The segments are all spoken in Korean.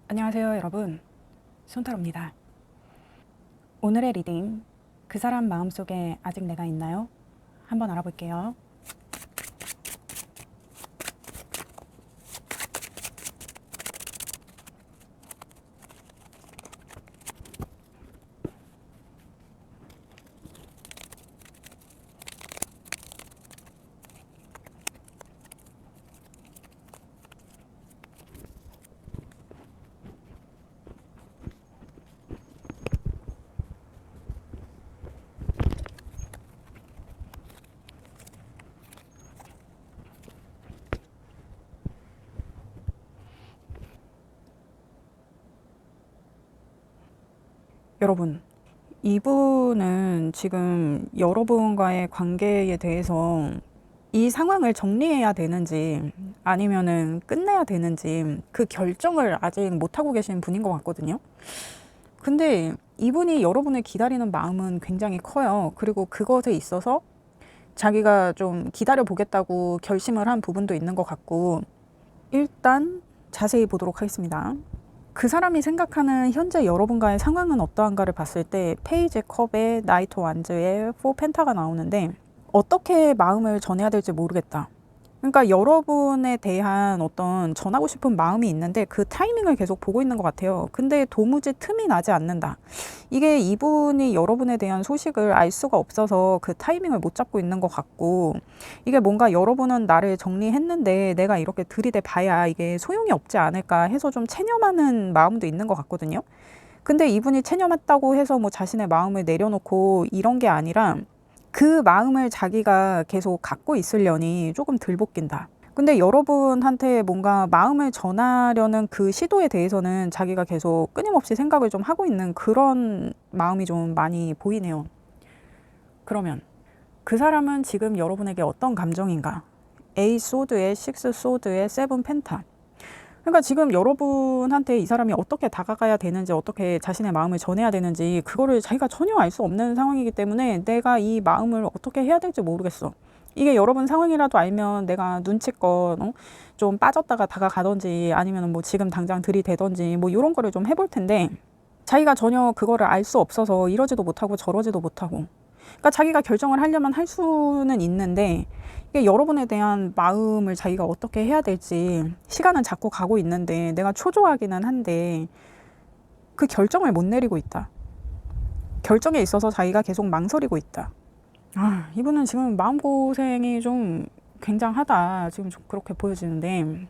안녕하세요 여러분, 손타로입니다. 오늘의 리딩, 그 사람 마음속에 아직 내가 있나요? 한번 알아볼게요. 여러분, 이분은 지금 여러분과의 관계에 대해서 이 상황을 정리해야 되는지 아니면은 끝내야 되는지 그 결정을 아직 못하고 계신 분인 것 같거든요. 근데 이분이 여러분을 기다리는 마음은 굉장히 커요. 그리고 그것에 있어서 자기가 좀 기다려 보겠다고 결심을 한 부분도 있는 것 같고, 일단 자세히 보도록 하겠습니다. 그 사람이 생각하는 현재 여러분과의 상황은 어떠한가를 봤을 때 페이지 컵에 나이트 완즈에 4 펜타가 나오는데, 어떻게 마음을 전해야 될지 모르겠다. 그러니까 여러분에 대한 어떤 전하고 싶은 마음이 있는데 그 타이밍을 계속 보고 있는 것 같아요. 근데 도무지 틈이 나지 않는다. 이게 이분이 여러분에 대한 소식을 알 수가 없어서 그 타이밍을 못 잡고 있는 것 같고, 이게 뭔가 여러분은 나를 정리했는데 내가 이렇게 들이대 봐야 이게 소용이 없지 않을까 해서 좀 체념하는 마음도 있는 것 같거든요. 근데 이분이 체념했다고 해서 뭐 자신의 마음을 내려놓고 이런 게 아니라 그 마음을 자기가 계속 갖고 있으려니 조금 덜 볶인다. 근데 여러분한테 뭔가 마음을 전하려는 그 시도에 대해서는 자기가 계속 끊임없이 생각을 좀 하고 있는 그런 마음이 좀 많이 보이네요. 그러면 그 사람은 지금 여러분에게 어떤 감정인가? A 소드에 6 소드에 7 펜타. 그러니까 지금 여러분한테 이 사람이 어떻게 다가가야 되는지, 어떻게 자신의 마음을 전해야 되는지 그거를 자기가 전혀 알 수 없는 상황이기 때문에 내가 이 마음을 어떻게 해야 될지 모르겠어. 이게 여러분 상황이라도 알면 내가 눈치껏 좀 빠졌다가 다가가던지 아니면 뭐 지금 당장 들이대던지 뭐 이런 거를 좀 해볼 텐데, 자기가 전혀 그거를 알 수 없어서 이러지도 못하고 저러지도 못하고, 그러니까 자기가 결정을 하려면 할 수는 있는데 이게 여러분에 대한 마음을 자기가 어떻게 해야 될지 시간은 자꾸 가고 있는데 내가 초조하기는 한데 그 결정을 못 내리고 있다. 결정에 있어서 자기가 계속 망설이고 있다. 이분은 지금 마음고생이 좀 굉장하다. 지금 좀 그렇게 보여지는데,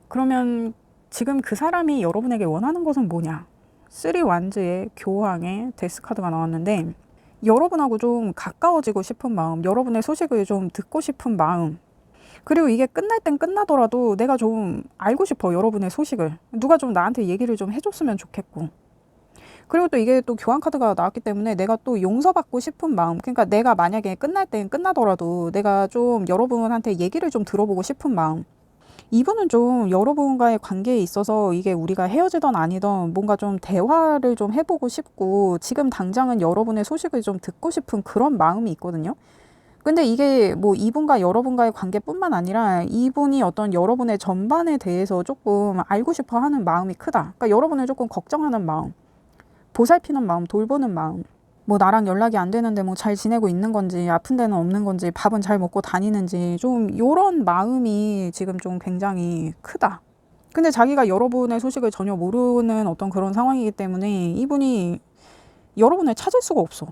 그러면 지금 그 사람이 여러분에게 원하는 것은 뭐냐? 3 완즈의 교황의 데스 카드가 나왔는데, 여러분하고 좀 가까워지고 싶은 마음, 여러분의 소식을 좀 듣고 싶은 마음, 그리고 이게 끝날 땐 끝나더라도 내가 좀 알고 싶어. 여러분의 소식을 누가 좀 나한테 얘기를 좀 해줬으면 좋겠고, 그리고 또 이게 또 교환 카드가 나왔기 때문에 내가 또 용서받고 싶은 마음, 그러니까 내가 만약에 끝날 땐 끝나더라도 내가 좀 여러분한테 얘기를 좀 들어보고 싶은 마음. 이분은 좀 여러분과의 관계에 있어서 이게 우리가 헤어지던 아니던 뭔가 좀 대화를 좀 해보고 싶고, 지금 당장은 여러분의 소식을 좀 듣고 싶은 그런 마음이 있거든요. 근데 이게 뭐 이분과 여러분과의 관계뿐만 아니라 이분이 어떤 여러분의 전반에 대해서 조금 알고 싶어 하는 마음이 크다. 그러니까 여러분을 조금 걱정하는 마음, 보살피는 마음, 돌보는 마음. 뭐 나랑 연락이 안 되는데 뭐 잘 지내고 있는 건지, 아픈 데는 없는 건지, 밥은 잘 먹고 다니는지, 좀 요런 마음이 지금 좀 굉장히 크다. 근데 자기가 여러분의 소식을 전혀 모르는 어떤 그런 상황이기 때문에 이분이 여러분을 찾을 수가 없어.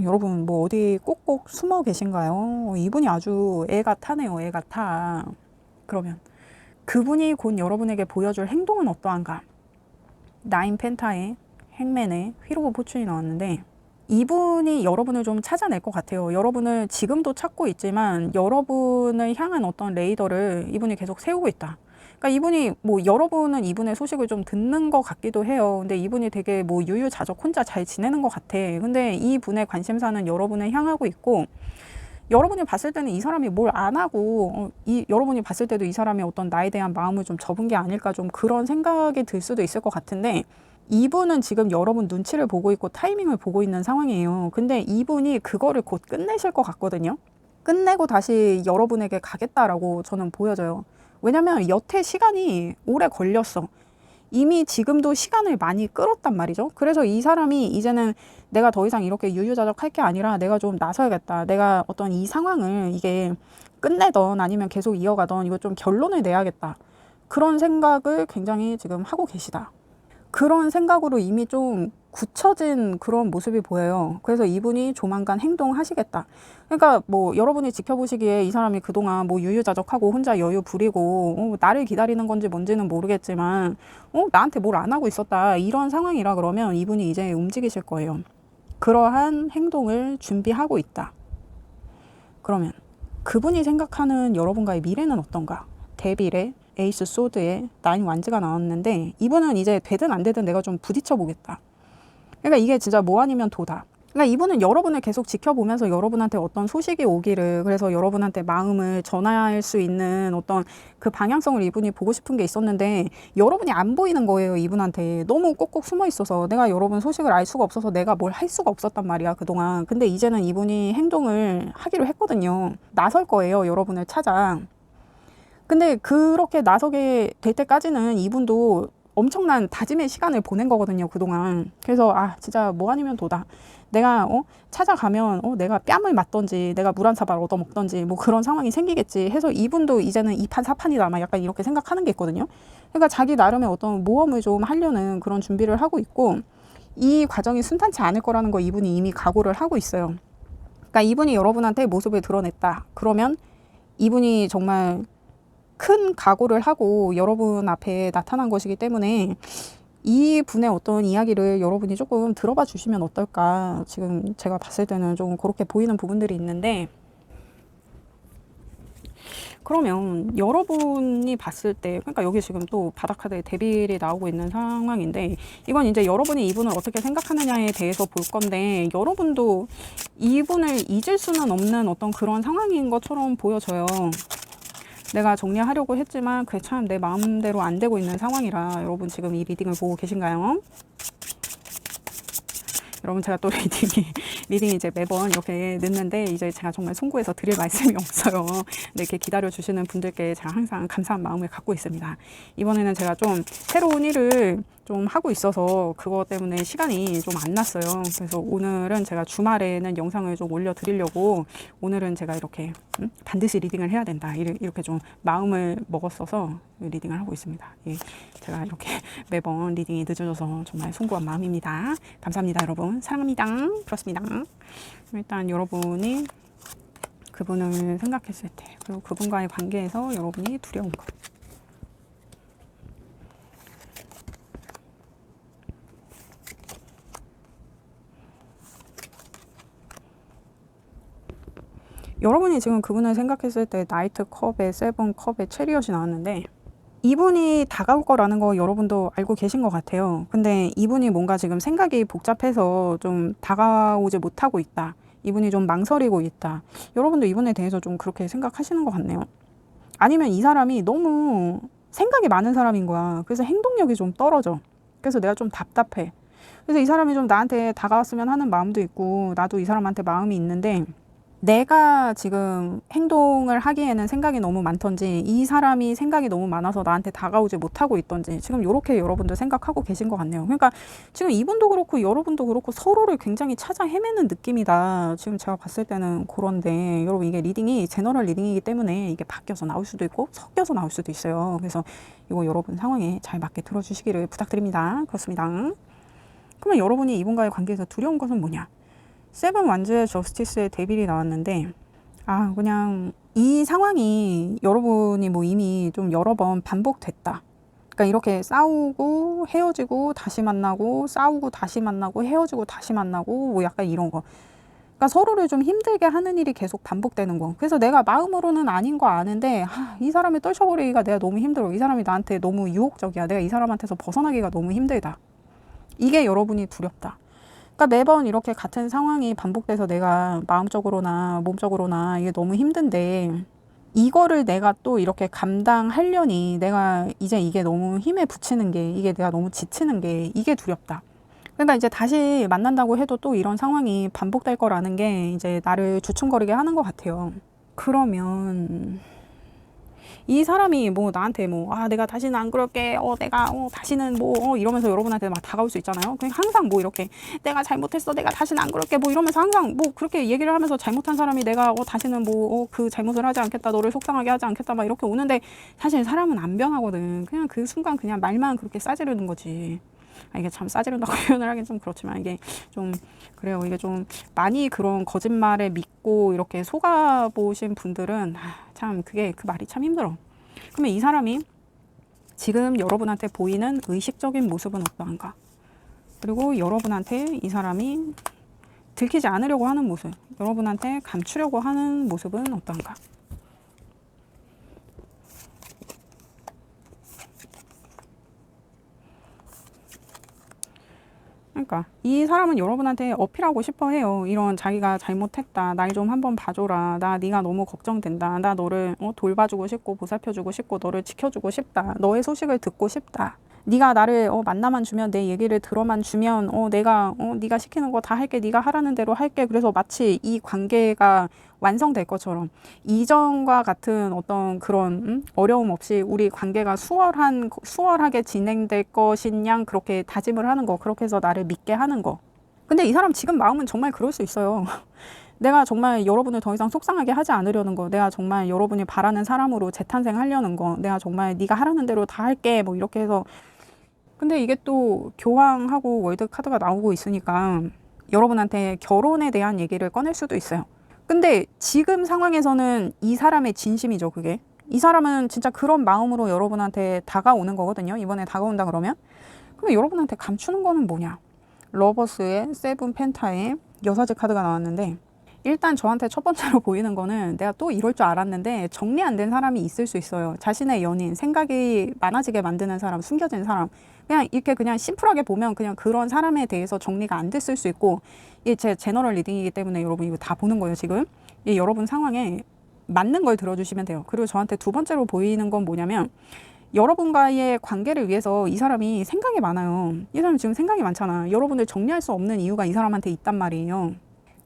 여러분 뭐 어디 꼭꼭 숨어 계신가요? 이분이 아주 애가 타네요. 애가 타. 그러면 그분이 곧 여러분에게 보여줄 행동은 어떠한가? 9 펜타의 행맨의 휘로 오브 포춘이 나왔는데, 이분이 여러분을 좀 찾아낼 것 같아요. 여러분을 지금도 찾고 있지만 여러분을 향한 어떤 레이더를 이분이 계속 세우고 있다. 그러니까 이분이 뭐 여러분은 이분의 소식을 좀 듣는 것 같기도 해요. 근데 이분이 되게 뭐 유유자적 혼자 잘 지내는 것 같아. 근데 이분의 관심사는 여러분을 향하고 있고, 여러분이 봤을 때는 이 사람이 뭘 안 하고 여러분이 봤을 때도 이 사람이 어떤 나에 대한 마음을 좀 접은 게 아닐까, 좀 그런 생각이 들 수도 있을 것 같은데, 이분은 지금 여러분 눈치를 보고 있고 타이밍을 보고 있는 상황이에요. 근데 이분이 그거를 곧 끝내실 것 같거든요. 끝내고 다시 여러분에게 가겠다라고 저는 보여져요. 왜냐면 여태 시간이 오래 걸렸어. 이미 지금도 시간을 많이 끌었단 말이죠. 그래서 이 사람이 이제는 내가 더 이상 이렇게 유유자적 할 게 아니라 내가 좀 나서야겠다. 내가 어떤 이 상황을 이게 끝내던 아니면 계속 이어가던 이거 좀 결론을 내야겠다. 그런 생각을 굉장히 지금 하고 계시다. 그런 생각으로 이미 좀 굳혀진 그런 모습이 보여요. 그래서 이분이 조만간 행동하시겠다. 그러니까 뭐 여러분이 지켜보시기에 이 사람이 그동안 뭐 유유자적하고 혼자 여유 부리고 나를 기다리는 건지 뭔지는 모르겠지만 나한테 뭘 안 하고 있었다 이런 상황이라 그러면 이분이 이제 움직이실 거예요. 그러한 행동을 준비하고 있다. 그러면 그분이 생각하는 여러분과의 미래는 어떤가? 데빌의 에이스 소드에 9 완즈가 나왔는데 이분은 이제 되든 안 되든 내가 좀 부딪혀 보겠다. 그러니까 이게 진짜 뭐 아니면 도다. 그러니까 이분은 여러분을 계속 지켜보면서 여러분한테 어떤 소식이 오기를, 그래서 여러분한테 마음을 전할 수 있는 어떤 그 방향성을 이분이 보고 싶은 게 있었는데 여러분이 안 보이는 거예요. 이분한테 너무 꼭꼭 숨어 있어서 내가 여러분 소식을 알 수가 없어서 내가 뭘 할 수가 없었단 말이야 그동안. 근데 이제는 이분이 행동을 하기로 했거든요. 나설 거예요. 여러분을 찾아. 근데 그렇게 나서게 될 때까지는 이분도 엄청난 다짐의 시간을 보낸 거거든요 그동안. 그래서 진짜 뭐 아니면 도다. 내가 찾아가면 내가 뺨을 맞던지 내가 물 한 사발 얻어먹던지 뭐 그런 상황이 생기겠지 해서 이분도 이제는 2판 4판이다 막 약간 이렇게 생각하는 게 있거든요. 그러니까 자기 나름의 어떤 모험을 좀 하려는 그런 준비를 하고 있고, 이 과정이 순탄치 않을 거라는 거 이분이 이미 각오를 하고 있어요. 그러니까 이분이 여러분한테 모습을 드러냈다. 그러면 이분이 정말 큰 각오를 하고 여러분 앞에 나타난 것이기 때문에 이 분의 어떤 이야기를 여러분이 조금 들어봐 주시면 어떨까. 지금 제가 봤을 때는 좀 그렇게 보이는 부분들이 있는데, 그러면 여러분이 봤을 때, 그러니까 여기 지금 또 바닥카드에 데빌이 나오고 있는 상황인데, 이건 이제 여러분이 이분을 어떻게 생각하느냐에 대해서 볼 건데, 여러분도 이분을 잊을 수는 없는 어떤 그런 상황인 것처럼 보여져요. 내가 정리하려고 했지만 그게 참 내 마음대로 안 되고 있는 상황이라. 여러분 지금 이 리딩을 보고 계신가요? 여러분 제가 또 리딩이 이제 매번 이렇게 늦는데 이제 제가 정말 송구해서 드릴 말씀이 없어요. 근데 이렇게 기다려 주시는 분들께 제가 항상 감사한 마음을 갖고 있습니다. 이번에는 제가 좀 새로운 일을 좀 하고 있어서 그것 때문에 시간이 좀 안 났어요. 그래서 오늘은 제가 주말에는 영상을 좀 올려드리려고 오늘은 제가 이렇게 반드시 리딩을 해야 된다 이렇게 좀 마음을 먹었어서 리딩을 하고 있습니다. 예, 제가 이렇게 매번 리딩이 늦어져서 정말 송구한 마음입니다. 감사합니다 여러분. 사랑합니다. 그렇습니다. 일단 여러분이 그분을 생각했을 때, 그리고 그분과의 관계에서 여러분이 두려운 것. 여러분이 지금 그분을 생각했을 때 나이트 컵에 세븐 컵에 체리엇이 나왔는데, 이분이 다가올 거라는 거 여러분도 알고 계신 것 같아요. 근데 이분이 뭔가 지금 생각이 복잡해서 좀 다가오지 못하고 있다. 이분이 좀 망설이고 있다. 여러분도 이분에 대해서 좀 그렇게 생각하시는 것 같네요. 아니면 이 사람이 너무 생각이 많은 사람인 거야. 그래서 행동력이 좀 떨어져. 그래서 내가 좀 답답해. 그래서 이 사람이 좀 나한테 다가왔으면 하는 마음도 있고, 나도 이 사람한테 마음이 있는데, 내가 지금 행동을 하기에는 생각이 너무 많던지, 이 사람이 생각이 너무 많아서 나한테 다가오지 못하고 있던지, 지금 이렇게 여러분들 생각하고 계신 것 같네요. 그러니까 지금 이분도 그렇고 여러분도 그렇고 서로를 굉장히 찾아 헤매는 느낌이다. 지금 제가 봤을 때는 그런데, 여러분 이게 리딩이 제너럴 리딩이기 때문에 이게 바뀌어서 나올 수도 있고 섞여서 나올 수도 있어요. 그래서 이거 여러분 상황에 잘 맞게 들어주시기를 부탁드립니다. 그렇습니다. 그러면 여러분이 이분과의 관계에서 두려운 것은 뭐냐? 세븐 완즈의 저스티스의 데빌이 나왔는데, 그냥 이 상황이 여러분이 뭐 이미 좀 여러 번 반복됐다. 그러니까 이렇게 싸우고 헤어지고 다시 만나고 싸우고 다시 만나고 헤어지고 다시 만나고 뭐 약간 이런 거. 그러니까 서로를 좀 힘들게 하는 일이 계속 반복되는 거. 그래서 내가 마음으로는 아닌 거 아는데 이 사람을 떨쳐버리기가 내가 너무 힘들어. 이 사람이 나한테 너무 유혹적이야. 내가 이 사람한테서 벗어나기가 너무 힘들다. 이게 여러분이 두렵다. 그러니까 매번 이렇게 같은 상황이 반복돼서 내가 마음적으로나 몸적으로나 이게 너무 힘든데, 이거를 내가 또 이렇게 감당하려니 내가 이제 이게 너무 힘에 부치는 게, 이게 내가 너무 지치는 게, 이게 두렵다. 그러니까 이제 다시 만난다고 해도 또 이런 상황이 반복될 거라는 게 이제 나를 주춤거리게 하는 것 같아요. 그러면 이 사람이 뭐 나한테 뭐 내가 다시는 안 그럴게, 내가 다시는 뭐 이러면서 여러분한테 막 다가올 수 있잖아요. 그냥 항상 뭐 이렇게 내가 잘못했어, 내가 다시는 안 그럴게 뭐 이러면서 항상 뭐 그렇게 얘기를 하면서 잘못한 사람이 내가 다시는 뭐 그 잘못을 하지 않겠다, 너를 속상하게 하지 않겠다 막 이렇게 오는데, 사실 사람은 안 변하거든. 그냥 그 순간 그냥 말만 그렇게 싸지르는 거지. 이게 참 싸지른다고 표현을 하긴 좀 그렇지만, 이게 좀 그래요. 이게 좀 많이 그런 거짓말에 믿고 이렇게 속아보신 분들은 참 그게 그 말이 참 힘들어. 그러면 이 사람이 지금 여러분한테 보이는 의식적인 모습은 어떠한가? 그리고 여러분한테 이 사람이 들키지 않으려고 하는 모습, 여러분한테 감추려고 하는 모습은 어떠한가? 그러니까 이 사람은 여러분한테 어필하고 싶어 해요. 이런 자기가 잘못했다, 날 좀 한번 봐줘라, 나 네가 너무 걱정된다, 나 너를 돌봐주고 싶고 보살펴주고 싶고 너를 지켜주고 싶다, 너의 소식을 듣고 싶다, 네가 나를 만나만 주면, 내 얘기를 들어만 주면 내가 네가 시키는 거 다 할게, 네가 하라는 대로 할게. 그래서 마치 이 관계가 완성될 것처럼, 이전과 같은 어떤 그런 어려움 없이 우리 관계가 수월하게 진행될 것인 양 그렇게 다짐을 하는 거, 그렇게 해서 나를 믿게 하는 거. 근데 이 사람 지금 마음은 정말 그럴 수 있어요. 내가 정말 여러분을 더 이상 속상하게 하지 않으려는 거, 내가 정말 여러분이 바라는 사람으로 재탄생하려는 거, 내가 정말 네가 하라는 대로 다 할게 뭐 이렇게 해서. 근데 이게 또 교황하고 월드 카드가 나오고 있으니까 여러분한테 결혼에 대한 얘기를 꺼낼 수도 있어요. 근데 지금 상황에서는 이 사람의 진심이죠, 그게. 이 사람은 진짜 그런 마음으로 여러분한테 다가오는 거거든요. 이번에 다가온다 그러면. 그럼 여러분한테 감추는 거는 뭐냐? 러버스의 세븐 펜타의 여사제 카드가 나왔는데, 일단 저한테 첫 번째로 보이는 거는, 내가 또 이럴 줄 알았는데 정리 안 된 사람이 있을 수 있어요. 자신의 연인, 생각이 많아지게 만드는 사람, 숨겨진 사람. 그냥 이렇게 그냥 심플하게 보면 그냥 그런 사람에 대해서 정리가 안 됐을 수 있고, 이게 제 제너럴 리딩이기 때문에 여러분 이거 다 보는 거예요, 지금. 이 여러분 상황에 맞는 걸 들어주시면 돼요. 그리고 저한테 두 번째로 보이는 건 뭐냐면, 여러분과의 관계를 위해서 이 사람이 생각이 많아요. 이 사람 지금 생각이 많잖아. 여러분을 정리할 수 없는 이유가 이 사람한테 있단 말이에요.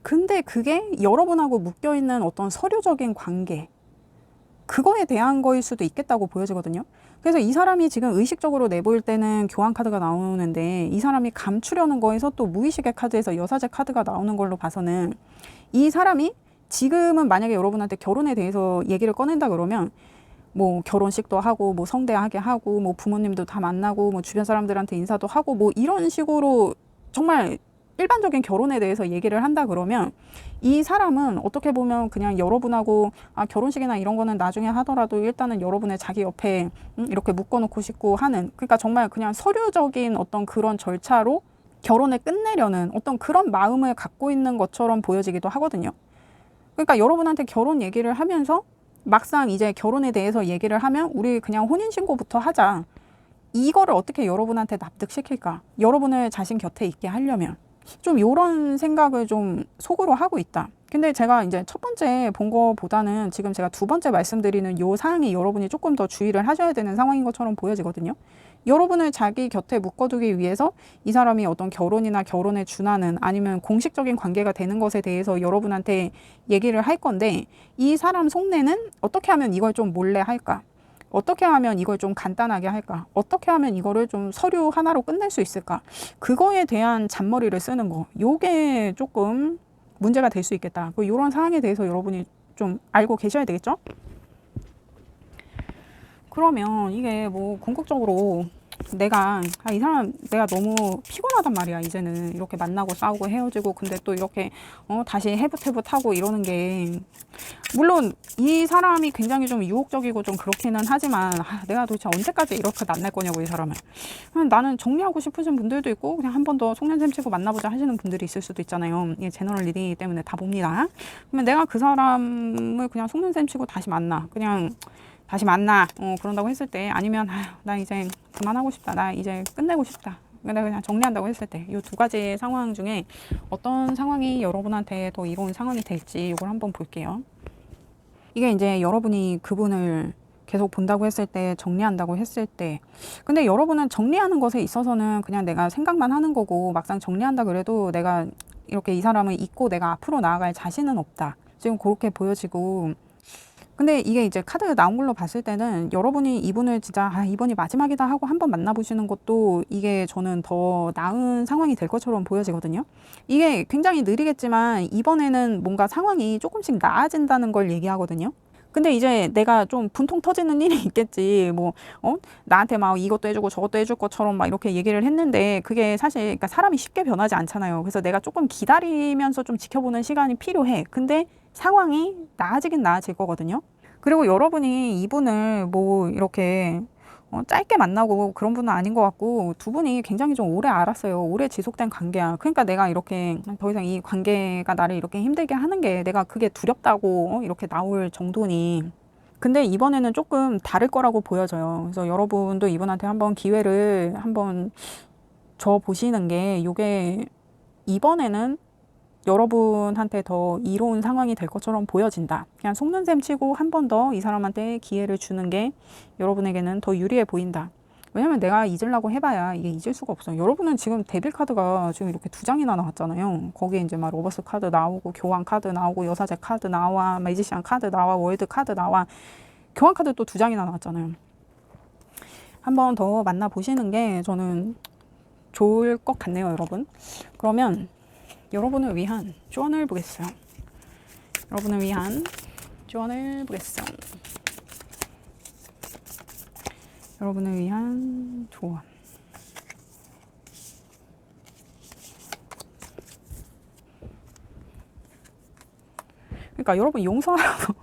근데 그게 여러분하고 묶여있는 어떤 서류적인 관계, 그거에 대한 거일 수도 있겠다고 보여지거든요. 그래서 이 사람이 지금 의식적으로 내보일 때는 교환 카드가 나오는데, 이 사람이 감추려는 거에서 또 무의식의 카드에서 여사제 카드가 나오는 걸로 봐서는, 이 사람이 지금은 만약에 여러분한테 결혼에 대해서 얘기를 꺼낸다 그러면, 뭐 결혼식도 하고 뭐 성대하게 하고 뭐 부모님도 다 만나고 뭐 주변 사람들한테 인사도 하고 뭐 이런 식으로 정말 일반적인 결혼에 대해서 얘기를 한다 그러면, 이 사람은 어떻게 보면 그냥 여러분하고 결혼식이나 이런 거는 나중에 하더라도 일단은 여러분의 자기 옆에 이렇게 묶어놓고 싶고 하는, 그러니까 정말 그냥 서류적인 어떤 그런 절차로 결혼을 끝내려는 어떤 그런 마음을 갖고 있는 것처럼 보여지기도 하거든요. 그러니까 여러분한테 결혼 얘기를 하면서 막상 이제 결혼에 대해서 얘기를 하면, 우리 그냥 혼인신고부터 하자, 이거를 어떻게 여러분한테 납득시킬까, 여러분을 자신 곁에 있게 하려면 좀 이런 생각을 좀 속으로 하고 있다. 근데 제가 이제 첫 번째 본 거보다는 지금 제가 두 번째 말씀드리는 요 사항이 여러분이 조금 더 주의를 하셔야 되는 상황인 것처럼 보여지거든요. 여러분을 자기 곁에 묶어두기 위해서 이 사람이 어떤 결혼이나 결혼에 준하는, 아니면 공식적인 관계가 되는 것에 대해서 여러분한테 얘기를 할 건데, 이 사람 속내는 어떻게 하면 이걸 좀 몰래 할까? 어떻게 하면 이걸 좀 간단하게 할까? 어떻게 하면 이거를 좀 서류 하나로 끝낼 수 있을까? 그거에 대한 잔머리를 쓰는 거, 요게 조금 문제가 될 수 있겠다. 이런 상황에 대해서 여러분이 좀 알고 계셔야 되겠죠? 그러면 이게 뭐 궁극적으로 내가 이 사람 내가 너무 피곤하단 말이야. 이제는 이렇게 만나고 싸우고 헤어지고, 근데 또 이렇게 다시 해붓해붓하고 이러는 게, 물론 이 사람이 굉장히 좀 유혹적이고 좀 그렇기는 하지만, 내가 도대체 언제까지 이렇게 만날 거냐고, 이 사람을. 나는 정리하고 싶으신 분들도 있고, 그냥 한 번 더 속년샘 치고 만나보자 하시는 분들이 있을 수도 있잖아요. 이게 제너럴 리딩이기 때문에 다 봅니다. 그러면 내가 그 사람을 그냥 속년샘 치고 다시 만나, 그냥 다시 만나, 그런다고 했을 때, 아니면 나 이제 그만하고 싶다, 나 이제 끝내고 싶다, 내가 그냥 정리한다고 했을 때, 이 두 가지 상황 중에 어떤 상황이 여러분한테 더 이로운 상황이 될지 이걸 한번 볼게요. 이게 이제 여러분이 그분을 계속 본다고 했을 때, 정리한다고 했을 때, 근데 여러분은 정리하는 것에 있어서는 그냥 내가 생각만 하는 거고, 막상 정리한다 그래도 내가 이렇게 이 사람을 잊고 내가 앞으로 나아갈 자신은 없다, 지금 그렇게 보여지고, 근데 이게 이제 카드 나온 걸로 봤을 때는 여러분이 이분을 진짜 이번이 마지막이다 하고 한번 만나보시는 것도 이게 저는 더 나은 상황이 될 것처럼 보여지거든요. 이게 굉장히 느리겠지만 이번에는 뭔가 상황이 조금씩 나아진다는 걸 얘기하거든요. 근데 이제 내가 좀 분통 터지는 일이 있겠지. 뭐, 나한테 막 이것도 해주고 저것도 해줄 것처럼 막 이렇게 얘기를 했는데 그게 사실, 그러니까 사람이 쉽게 변하지 않잖아요. 그래서 내가 조금 기다리면서 좀 지켜보는 시간이 필요해. 근데 상황이 나아지긴 나아질 거거든요. 그리고 여러분이 이분을 뭐 이렇게 짧게 만나고 그런 분은 아닌 것 같고 두 분이 굉장히 좀 오래 알았어요. 오래 지속된 관계야. 그러니까 내가 이렇게 더 이상 이 관계가 나를 이렇게 힘들게 하는 게 내가 그게 두렵다고 이렇게 나올 정도니. 근데 이번에는 조금 다를 거라고 보여져요. 그래서 여러분도 이분한테 한번 기회를 한번 줘 보시는 게 요게 이번에는 여러분한테 더 이로운 상황이 될 것처럼 보여진다. 그냥 속는 셈 치고 한 번 더 이 사람한테 기회를 주는 게 여러분에게는 더 유리해 보인다. 왜냐면 내가 잊으려고 해봐야 이게 잊을 수가 없어요. 여러분은 지금 데빌 카드가 지금 이렇게 두 장이나 나왔잖아요. 거기에 이제 막 로버스 카드 나오고 교환 카드 나오고 여사제 카드 나와 매지션 카드 나와 월드 카드 나와 교환 카드 또 두 장이나 나왔잖아요. 한 번 더 만나보시는 게 저는 좋을 것 같네요, 여러분. 그러면 여러분을 위한 조언을 보겠어요. 여러분을 위한 조언을 보겠어요. 여러분을 위한 조언. 그러니까 여러분 용서하라고.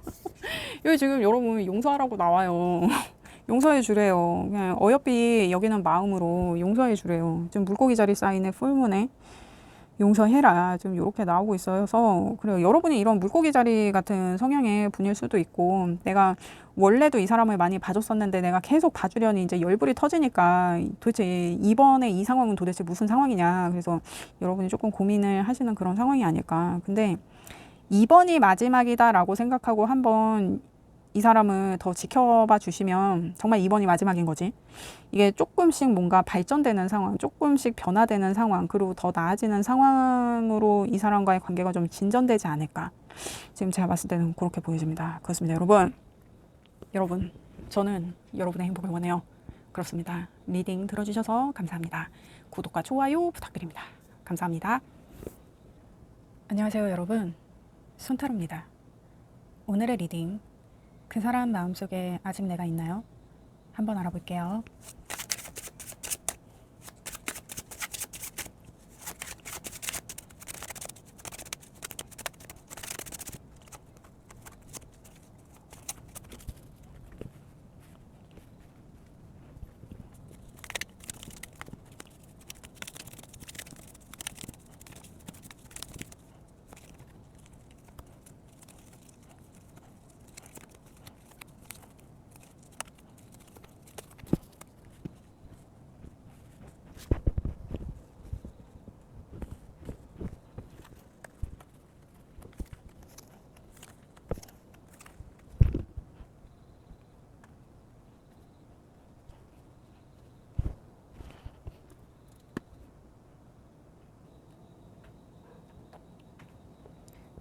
여기 지금 여러분 용서하라고 나와요. 용서해 주래요. 그냥 어여삐 여기는 마음으로 용서해 주래요. 지금 물고기 자리 사인의 풀문에 용서해라 좀 이렇게 나오고 있어서 그래요. 여러분이 이런 물고기 자리 같은 성향의 분일 수도 있고 내가 원래도 이 사람을 많이 봐줬었는데 내가 계속 봐주려니 이제 열불이 터지니까 도대체 이번에 이 상황은 도대체 무슨 상황이냐. 그래서 여러분이 조금 고민을 하시는 그런 상황이 아닐까. 근데 이번이 마지막이다라고 생각하고 한번 이 사람을 더 지켜봐 주시면 정말 이번이 마지막인 거지. 이게 조금씩 뭔가 발전되는 상황, 조금씩 변화되는 상황, 그리고 더 나아지는 상황으로 이 사람과의 관계가 좀 진전되지 않을까. 지금 제가 봤을 때는 그렇게 보여집니다. 그렇습니다. 여러분, 저는 여러분의 행복을 원해요. 그렇습니다. 리딩 들어주셔서 감사합니다. 구독과 좋아요 부탁드립니다. 감사합니다. 안녕하세요, 여러분. 손타로입니다. 오늘의 리딩, 그 사람 마음속에 아직 내가 있나요? 한번 알아볼게요.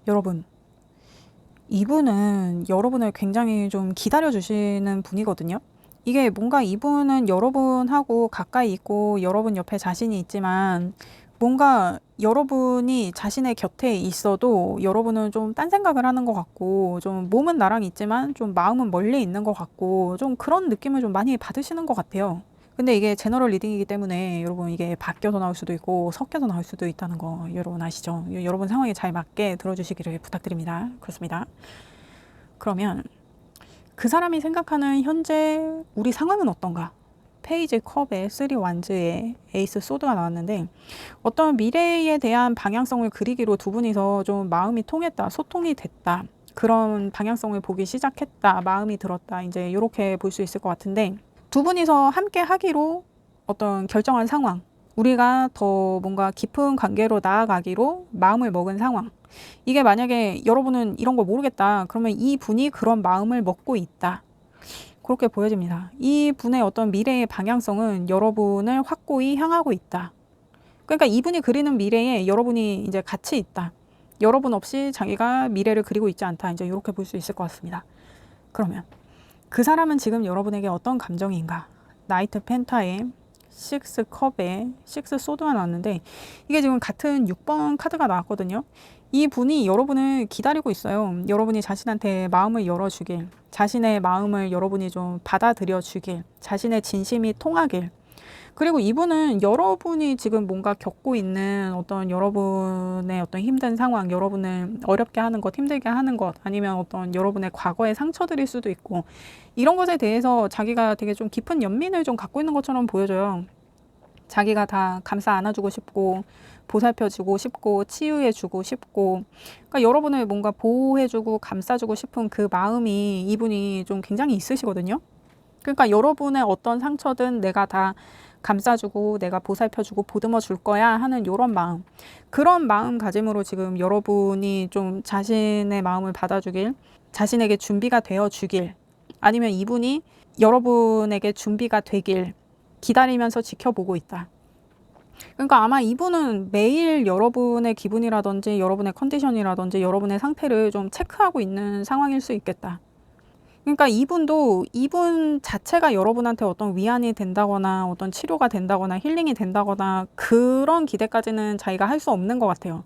여러분, 이분은 여러분을 굉장히 좀 기다려주시는 분이거든요. 이게 뭔가 이분은 여러분하고 가까이 있고 여러분 옆에 자신이 있지만 뭔가 여러분이 자신의 곁에 있어도 여러분은 좀 딴 생각을 하는 것 같고 좀 몸은 나랑 있지만 좀 마음은 멀리 있는 것 같고 좀 그런 느낌을 좀 많이 받으시는 것 같아요. 근데 이게 제너럴 리딩이기 때문에 여러분 이게 바뀌어서 나올 수도 있고 섞여서 나올 수도 있다는 거 여러분 아시죠? 여러분 상황에 잘 맞게 들어주시기를 부탁드립니다. 그렇습니다. 그러면 그 사람이 생각하는 현재 우리 상황은 어떤가? 페이지 컵에 3 완즈에 에이스 소드가 나왔는데 어떤 미래에 대한 방향성을 그리기로 두 분이서 좀 마음이 통했다, 소통이 됐다, 그런 방향성을 보기 시작했다, 마음이 들었다, 이제 이렇게 볼 수 있을 것 같은데 두 분이서 함께 하기로 어떤 결정한 상황, 우리가 더 뭔가 깊은 관계로 나아가기로 마음을 먹은 상황. 이게 만약에 여러분은 이런 걸 모르겠다. 그러면 이 분이 그런 마음을 먹고 있다. 그렇게 보여집니다. 이 분의 어떤 미래의 방향성은 여러분을 확고히 향하고 있다. 그러니까 이분이 그리는 미래에 여러분이 이제 같이 있다. 여러분 없이 자기가 미래를 그리고 있지 않다. 이제 이렇게 볼 수 있을 것 같습니다. 그러면 그 사람은 지금 여러분에게 어떤 감정인가? 나이트 펜타에 6컵에 6 소드가 나왔는데 이게 지금 같은 6번 카드가 나왔거든요. 이 분이 여러분을 기다리고 있어요. 여러분이 자신한테 마음을 열어주길, 자신의 마음을 여러분이 좀 받아들여 주길, 자신의 진심이 통하길. 그리고 이분은 여러분이 지금 뭔가 겪고 있는 어떤 여러분의 어떤 힘든 상황, 여러분을 어렵게 하는 것, 힘들게 하는 것, 아니면 어떤 여러분의 과거의 상처들일 수도 있고, 이런 것에 대해서 자기가 되게 좀 깊은 연민을 좀 갖고 있는 것처럼 보여져요. 자기가 다 감싸 안아주고 싶고, 보살펴주고 싶고, 치유해주고 싶고, 그러니까 여러분을 뭔가 보호해주고 감싸주고 싶은 그 마음이 이분이 좀 굉장히 있으시거든요. 그러니까 여러분의 어떤 상처든 내가 다 감싸주고 내가 보살펴주고 보듬어 줄 거야 하는 이런 마음, 그런 마음가짐으로 지금 여러분이 좀 자신의 마음을 받아주길, 자신에게 준비가 되어 주길, 아니면 이분이 여러분에게 준비가 되길 기다리면서 지켜보고 있다. 그러니까 아마 이분은 매일 여러분의 기분이라든지 여러분의 컨디션이라든지 여러분의 상태를 좀 체크하고 있는 상황일 수 있겠다. 그러니까 이분도 이분 자체가 여러분한테 어떤 위안이 된다거나 어떤 치료가 된다거나 힐링이 된다거나 그런 기대까지는 자기가 할 수 없는 것 같아요.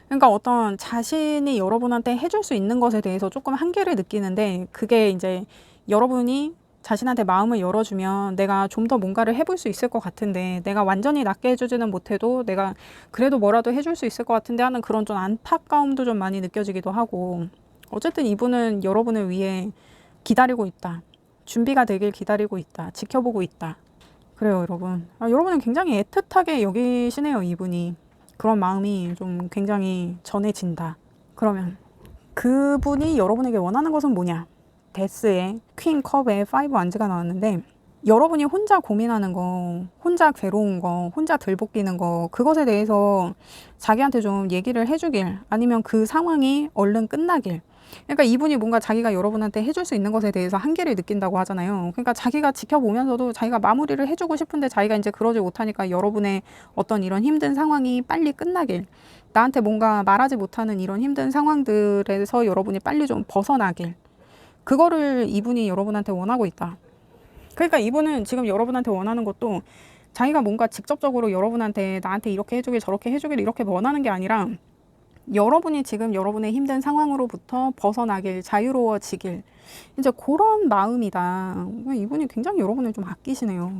그러니까 어떤 자신이 여러분한테 해줄 수 있는 것에 대해서 조금 한계를 느끼는데, 그게 이제 여러분이 자신한테 마음을 열어주면 내가 좀 더 뭔가를 해볼 수 있을 것 같은데, 내가 완전히 낫게 해주지는 못해도 내가 그래도 뭐라도 해줄 수 있을 것 같은데 하는 그런 좀 안타까움도 좀 많이 느껴지기도 하고, 어쨌든 이분은 여러분을 위해 기다리고 있다. 준비가 되길 기다리고 있다. 지켜보고 있다. 그래요, 여러분. 여러분은 굉장히 애틋하게 여기시네요, 이분이. 그런 마음이 좀 굉장히 전해진다. 그러면 그분이 여러분에게 원하는 것은 뭐냐? 데스의 퀸 컵에 5 완즈가 나왔는데, 여러분이 혼자 고민하는 거, 혼자 괴로운 거, 혼자 들볶이는 거, 그것에 대해서 자기한테 좀 얘기를 해주길, 아니면 그 상황이 얼른 끝나길. 그러니까 이분이 뭔가 자기가 여러분한테 해줄 수 있는 것에 대해서 한계를 느낀다고 하잖아요. 그러니까 자기가 지켜보면서도 자기가 마무리를 해주고 싶은데 자기가 이제 그러지 못하니까 여러분의 어떤 이런 힘든 상황이 빨리 끝나길, 나한테 뭔가 말하지 못하는 이런 힘든 상황들에서 여러분이 빨리 좀 벗어나길, 그거를 이분이 여러분한테 원하고 있다. 그러니까 이분은 지금 여러분한테 원하는 것도 자기가 뭔가 직접적으로 여러분한테 나한테 이렇게 해주길 저렇게 해주길 이렇게 원하는 게 아니라, 여러분이 지금 여러분의 힘든 상황으로부터 벗어나길, 자유로워지길, 이제 그런 마음이다. 이분이 굉장히 여러분을 좀 아끼시네요.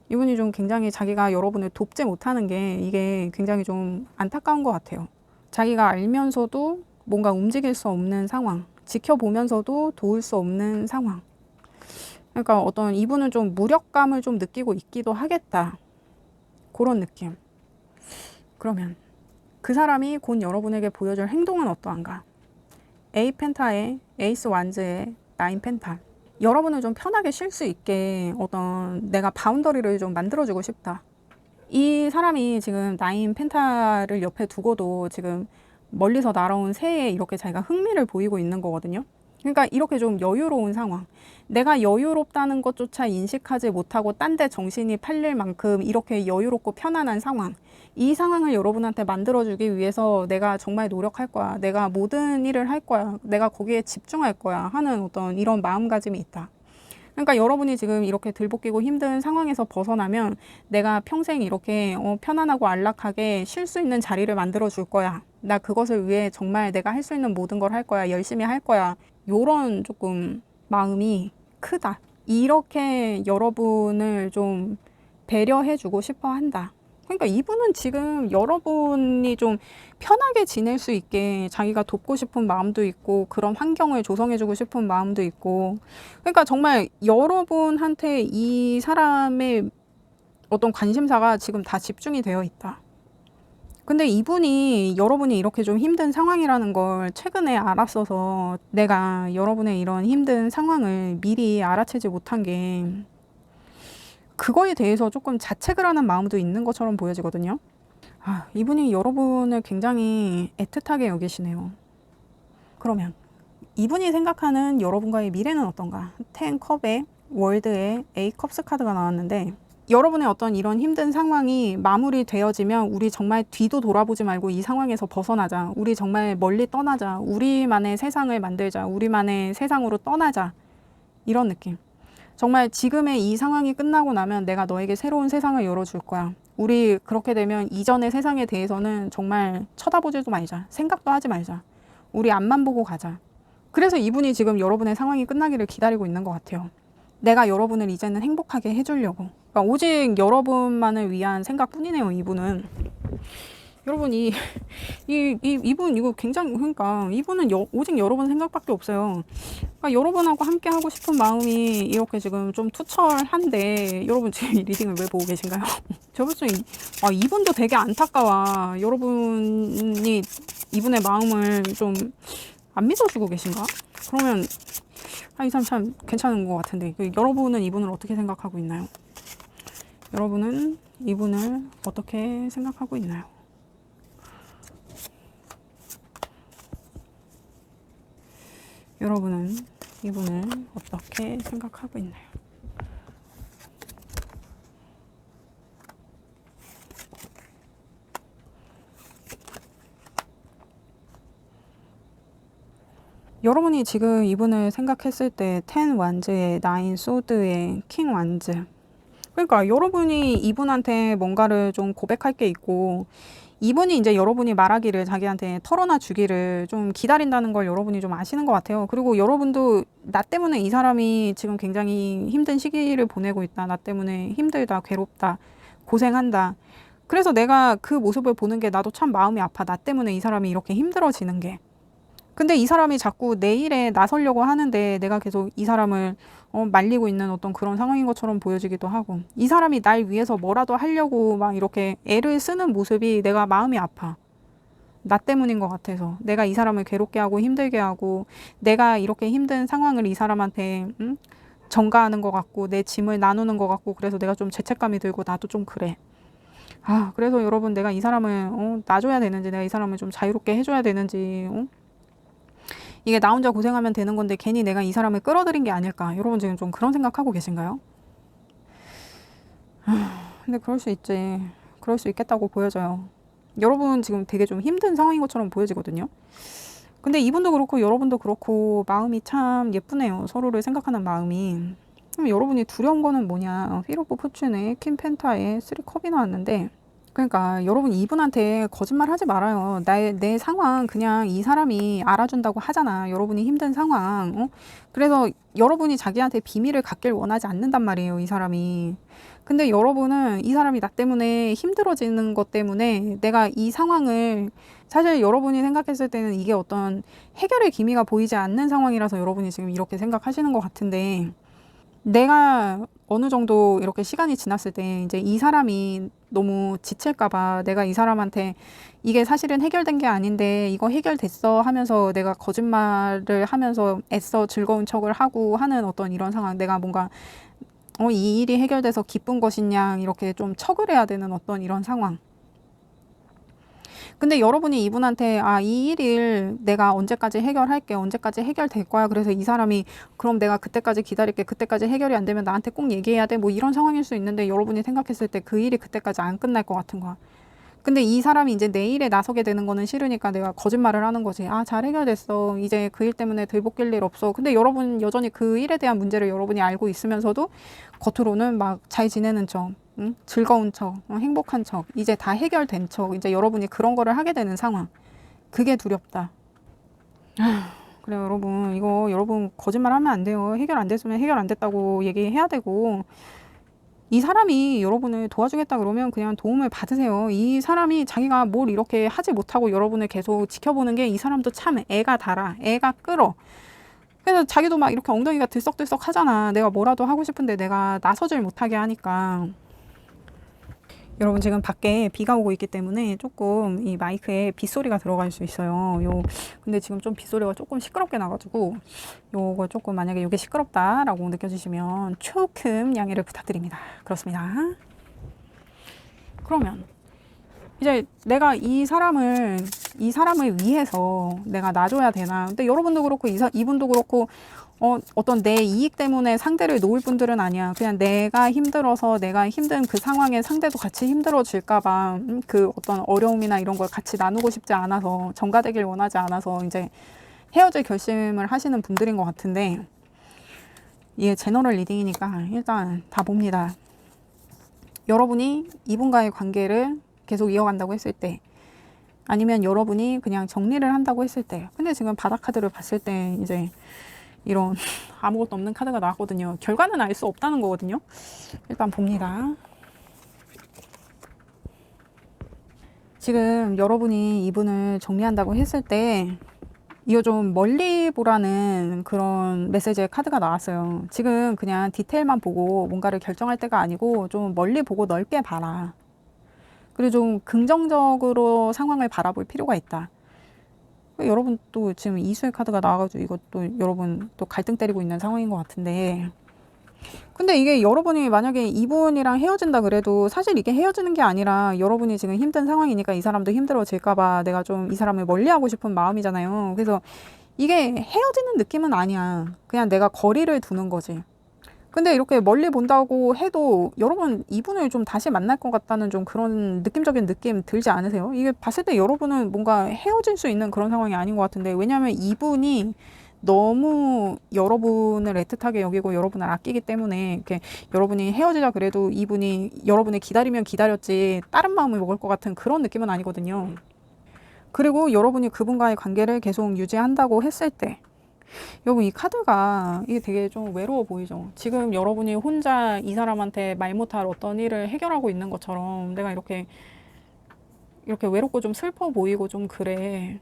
이분이 좀 굉장히 자기가 여러분을 돕지 못하는 게 이게 굉장히 좀 안타까운 것 같아요. 자기가 알면서도 뭔가 움직일 수 없는 상황, 지켜보면서도 도울 수 없는 상황. 그러니까 어떤 이분은 좀 무력감을 좀 느끼고 있기도 하겠다. 그런 느낌. 그러면 그 사람이 곧 여러분에게 보여줄 행동은 어떠한가? A 펜타에 에이스 완즈에 9 펜타. 여러분을 좀 편하게 쉴 수 있게 어떤 내가 바운더리를 좀 만들어주고 싶다. 이 사람이 지금 9 펜타를 옆에 두고도 지금 멀리서 날아온 새에 이렇게 자기가 흥미를 보이고 있는 거거든요. 그러니까 이렇게 좀 여유로운 상황, 내가 여유롭다는 것조차 인식하지 못하고 딴 데 정신이 팔릴 만큼 이렇게 여유롭고 편안한 상황, 이 상황을 여러분한테 만들어주기 위해서 내가 정말 노력할 거야, 내가 모든 일을 할 거야, 내가 거기에 집중할 거야 하는 어떤 이런 마음가짐이 있다. 그러니까 여러분이 지금 이렇게 들볶이고 힘든 상황에서 벗어나면 내가 평생 이렇게 편안하고 안락하게 쉴 수 있는 자리를 만들어 줄 거야, 나 그것을 위해 정말 내가 할 수 있는 모든 걸 할 거야, 열심히 할 거야, 요런 조금 마음이 크다. 이렇게 여러분을 좀 배려해 주고 싶어 한다. 그러니까 이분은 지금 여러분이 좀 편하게 지낼 수 있게 자기가 돕고 싶은 마음도 있고, 그런 환경을 조성해 주고 싶은 마음도 있고, 그러니까 정말 여러분한테 이 사람의 어떤 관심사가 지금 다 집중이 되어 있다. 근데 이분이 여러분이 이렇게 좀 힘든 상황이라는 걸 최근에 알았어서 내가 여러분의 이런 힘든 상황을 미리 알아채지 못한 게, 그거에 대해서 조금 자책을 하는 마음도 있는 것처럼 보여지거든요. 이분이 여러분을 굉장히 애틋하게 여기시네요. 그러면 이분이 생각하는 여러분과의 미래는 어떤가? 10컵에 월드에 A 컵스 카드가 나왔는데, 여러분의 어떤 이런 힘든 상황이 마무리되어지면 우리 정말 뒤도 돌아보지 말고 이 상황에서 벗어나자, 우리 정말 멀리 떠나자, 우리만의 세상을 만들자, 우리만의 세상으로 떠나자, 이런 느낌. 정말 지금의 이 상황이 끝나고 나면 내가 너에게 새로운 세상을 열어줄 거야. 우리 그렇게 되면 이전의 세상에 대해서는 정말 쳐다보지도 말자. 생각도 하지 말자. 우리 앞만 보고 가자. 그래서 이분이 지금 여러분의 상황이 끝나기를 기다리고 있는 것 같아요. 내가 여러분을 이제는 행복하게 해주려고. 그러니까 오직 여러분만을 위한 생각뿐이네요, 이분은. 여러분, 이분, 이거 굉장히, 그러니까, 이분은 오직 여러분 생각밖에 없어요. 그러니까 여러분하고 함께 하고 싶은 마음이 이렇게 지금 좀 투철한데, 여러분 지금 이 리딩을 왜 보고 계신가요? 저 벌써, 이분도 되게 안타까워. 여러분이 이분의 마음을 좀 안 믿어주고 계신가? 그러면, 이 사람 참 괜찮은 것 같은데, 여러분은 이분을 어떻게 생각하고 있나요? 여러분은 이분을 어떻게 생각하고 있나요? 여러분은 이분을 어떻게 생각하고 있나요? 여러분이 지금 이분을 생각했을 때 10 완즈에 9 소드에 킹 완즈. 그러니까 여러분이 이분한테 뭔가를 좀 고백할 게 있고 이분이 이제 여러분이 말하기를 자기한테 털어놔 주기를 좀 기다린다는 걸 여러분이 좀 아시는 것 같아요. 그리고 여러분도 나 때문에 이 사람이 지금 굉장히 힘든 시기를 보내고 있다. 나 때문에 힘들다, 괴롭다, 고생한다. 그래서 내가 그 모습을 보는 게 나도 참 마음이 아파. 나 때문에 이 사람이 이렇게 힘들어지는 게. 근데 이 사람이 자꾸 내 일에 나서려고 하는데 내가 계속 이 사람을 말리고 있는 어떤 그런 상황인 것처럼 보여지기도 하고 이 사람이 날 위해서 뭐라도 하려고 막 이렇게 애를 쓰는 모습이 내가 마음이 아파. 나 때문인 것 같아서 내가 이 사람을 괴롭게 하고 힘들게 하고 내가 이렇게 힘든 상황을 이 사람한테 전가하는 것 같고 내 짐을 나누는 것 같고 그래서 내가 좀 죄책감이 들고 나도 좀 그래. 그래서 여러분 내가 이 사람을 놔줘야 되는지 내가 이 사람을 좀 자유롭게 해줘야 되는지 이게 나 혼자 고생하면 되는 건데 괜히 내가 이 사람을 끌어들인 게 아닐까. 여러분 지금 좀 그런 생각하고 계신가요? 근데 그럴 수 있지. 그럴 수 있겠다고 보여져요. 여러분 지금 되게 좀 힘든 상황인 것처럼 보여지거든요. 근데 이분도 그렇고 여러분도 그렇고 마음이 참 예쁘네요. 서로를 생각하는 마음이. 그럼 여러분이 두려운 거는 뭐냐. 휠 오브 포춘에 퀸 펜타에 3컵이 나왔는데 그러니까 여러분 이분한테 거짓말 하지 말아요. 내 상황 그냥 이 사람이 알아준다고 하잖아. 여러분이 힘든 상황. 그래서 여러분이 자기한테 비밀을 갖길 원하지 않는단 말이에요. 이 사람이. 근데 여러분은 이 사람이 나 때문에 힘들어지는 것 때문에 내가 이 상황을 사실 여러분이 생각했을 때는 이게 어떤 해결의 기미가 보이지 않는 상황이라서 여러분이 지금 이렇게 생각하시는 것 같은데 내가 어느 정도 이렇게 시간이 지났을 때 이제 이 사람이 너무 지칠까봐 내가 이 사람한테 이게 사실은 해결된 게 아닌데 이거 해결됐어 하면서 내가 거짓말을 하면서 애써 즐거운 척을 하고 하는 어떤 이런 상황 내가 뭔가 이 일이 해결돼서 기쁜 것이냐 이렇게 좀 척을 해야 되는 어떤 이런 상황. 근데 여러분이 이분한테 이 일을 내가 언제까지 해결할게 언제까지 해결될 거야 그래서 이 사람이 그럼 내가 그때까지 기다릴게 그때까지 해결이 안 되면 나한테 꼭 얘기해야 돼 뭐 이런 상황일 수 있는데 여러분이 생각했을 때 그 일이 그때까지 안 끝날 것 같은 거야. 근데 이 사람이 이제 내 일에 나서게 되는 거는 싫으니까 내가 거짓말을 하는 거지. 잘 해결됐어. 이제 그 일 때문에 들볶일 일 없어. 근데 여러분 여전히 그 일에 대한 문제를 여러분이 알고 있으면서도 겉으로는 막 잘 지내는 척. 즐거운 척, 행복한 척, 이제 다 해결된 척, 이제 여러분이 그런 거를 하게 되는 상황. 그게 두렵다. 그래요, 여러분. 이거 여러분 거짓말 하면 안 돼요. 해결 안 됐으면 해결 안 됐다고 얘기해야 되고, 이 사람이 여러분을 도와주겠다 그러면 그냥 도움을 받으세요. 이 사람이 자기가 뭘 이렇게 하지 못하고 여러분을 계속 지켜보는 게 이 사람도 참 애가 달아. 애가 끌어. 그래서 자기도 막 이렇게 엉덩이가 들썩들썩 하잖아. 내가 뭐라도 하고 싶은데 내가 나서질 못하게 하니까. 여러분 지금 밖에 비가 오고 있기 때문에 조금 이 마이크에 빗소리가 들어갈 수 있어요. 근데 지금 좀 빗소리가 조금 시끄럽게 나가지고 요거 조금 만약에 이게 시끄럽다라고 느껴지시면 조금 양해를 부탁드립니다. 그렇습니다. 그러면 이제 내가 이 사람을 위해서 내가 놔줘야 되나? 근데 여러분도 그렇고 이분도 그렇고 어떤 내 이익 때문에 상대를 놓을 분들은 아니야. 그냥 내가 힘들어서 내가 힘든 그 상황에 상대도 같이 힘들어질까봐 그 어떤 어려움이나 이런 걸 같이 나누고 싶지 않아서 전가되길 원하지 않아서 이제 헤어질 결심을 하시는 분들인 것 같은데 이게 제너럴 리딩이니까 일단 다 봅니다. 여러분이 이분과의 관계를 계속 이어간다고 했을 때, 아니면 여러분이 그냥 정리를 한다고 했을 때, 근데 지금 바닥 카드를 봤을 때 이제 이런 아무것도 없는 카드가 나왔거든요. 결과는 알 수 없다는 거거든요. 일단 봅니다. 지금 여러분이 이분을 정리한다고 했을 때 이거 좀 멀리 보라는 그런 메시지의 카드가 나왔어요. 지금 그냥 디테일만 보고 뭔가를 결정할 때가 아니고 좀 멀리 보고 넓게 봐라. 그리고 좀 긍정적으로 상황을 바라볼 필요가 있다. 여러분 또 지금 이수의 카드가 나와가지고 이것도 여러분 또 갈등 때리고 있는 상황인 것 같은데, 근데 이게 여러분이 만약에 이분이랑 헤어진다 그래도 사실 이게 헤어지는 게 아니라 여러분이 지금 힘든 상황이니까 이 사람도 힘들어질까봐 내가 좀 이 사람을 멀리하고 싶은 마음이잖아요. 그래서 이게 헤어지는 느낌은 아니야. 그냥 내가 거리를 두는 거지. 근데 이렇게 멀리 본다고 해도 여러분 이분을 좀 다시 만날 것 같다는 좀 그런 느낌적인 느낌 들지 않으세요? 이게 봤을 때 여러분은 뭔가 헤어질 수 있는 그런 상황이 아닌 것 같은데, 왜냐하면 이분이 너무 여러분을 애틋하게 여기고 여러분을 아끼기 때문에 이렇게 여러분이 헤어지자 그래도 이분이 여러분을 기다리면 기다렸지 다른 마음을 먹을 것 같은 그런 느낌은 아니거든요. 그리고 여러분이 그분과의 관계를 계속 유지한다고 했을 때, 여러분 이 카드가 이게 되게 좀 외로워 보이죠. 지금 여러분이 혼자 이 사람한테 말 못할 어떤 일을 해결하고 있는 것처럼 내가 이렇게 외롭고 좀 슬퍼 보이고 좀 그래.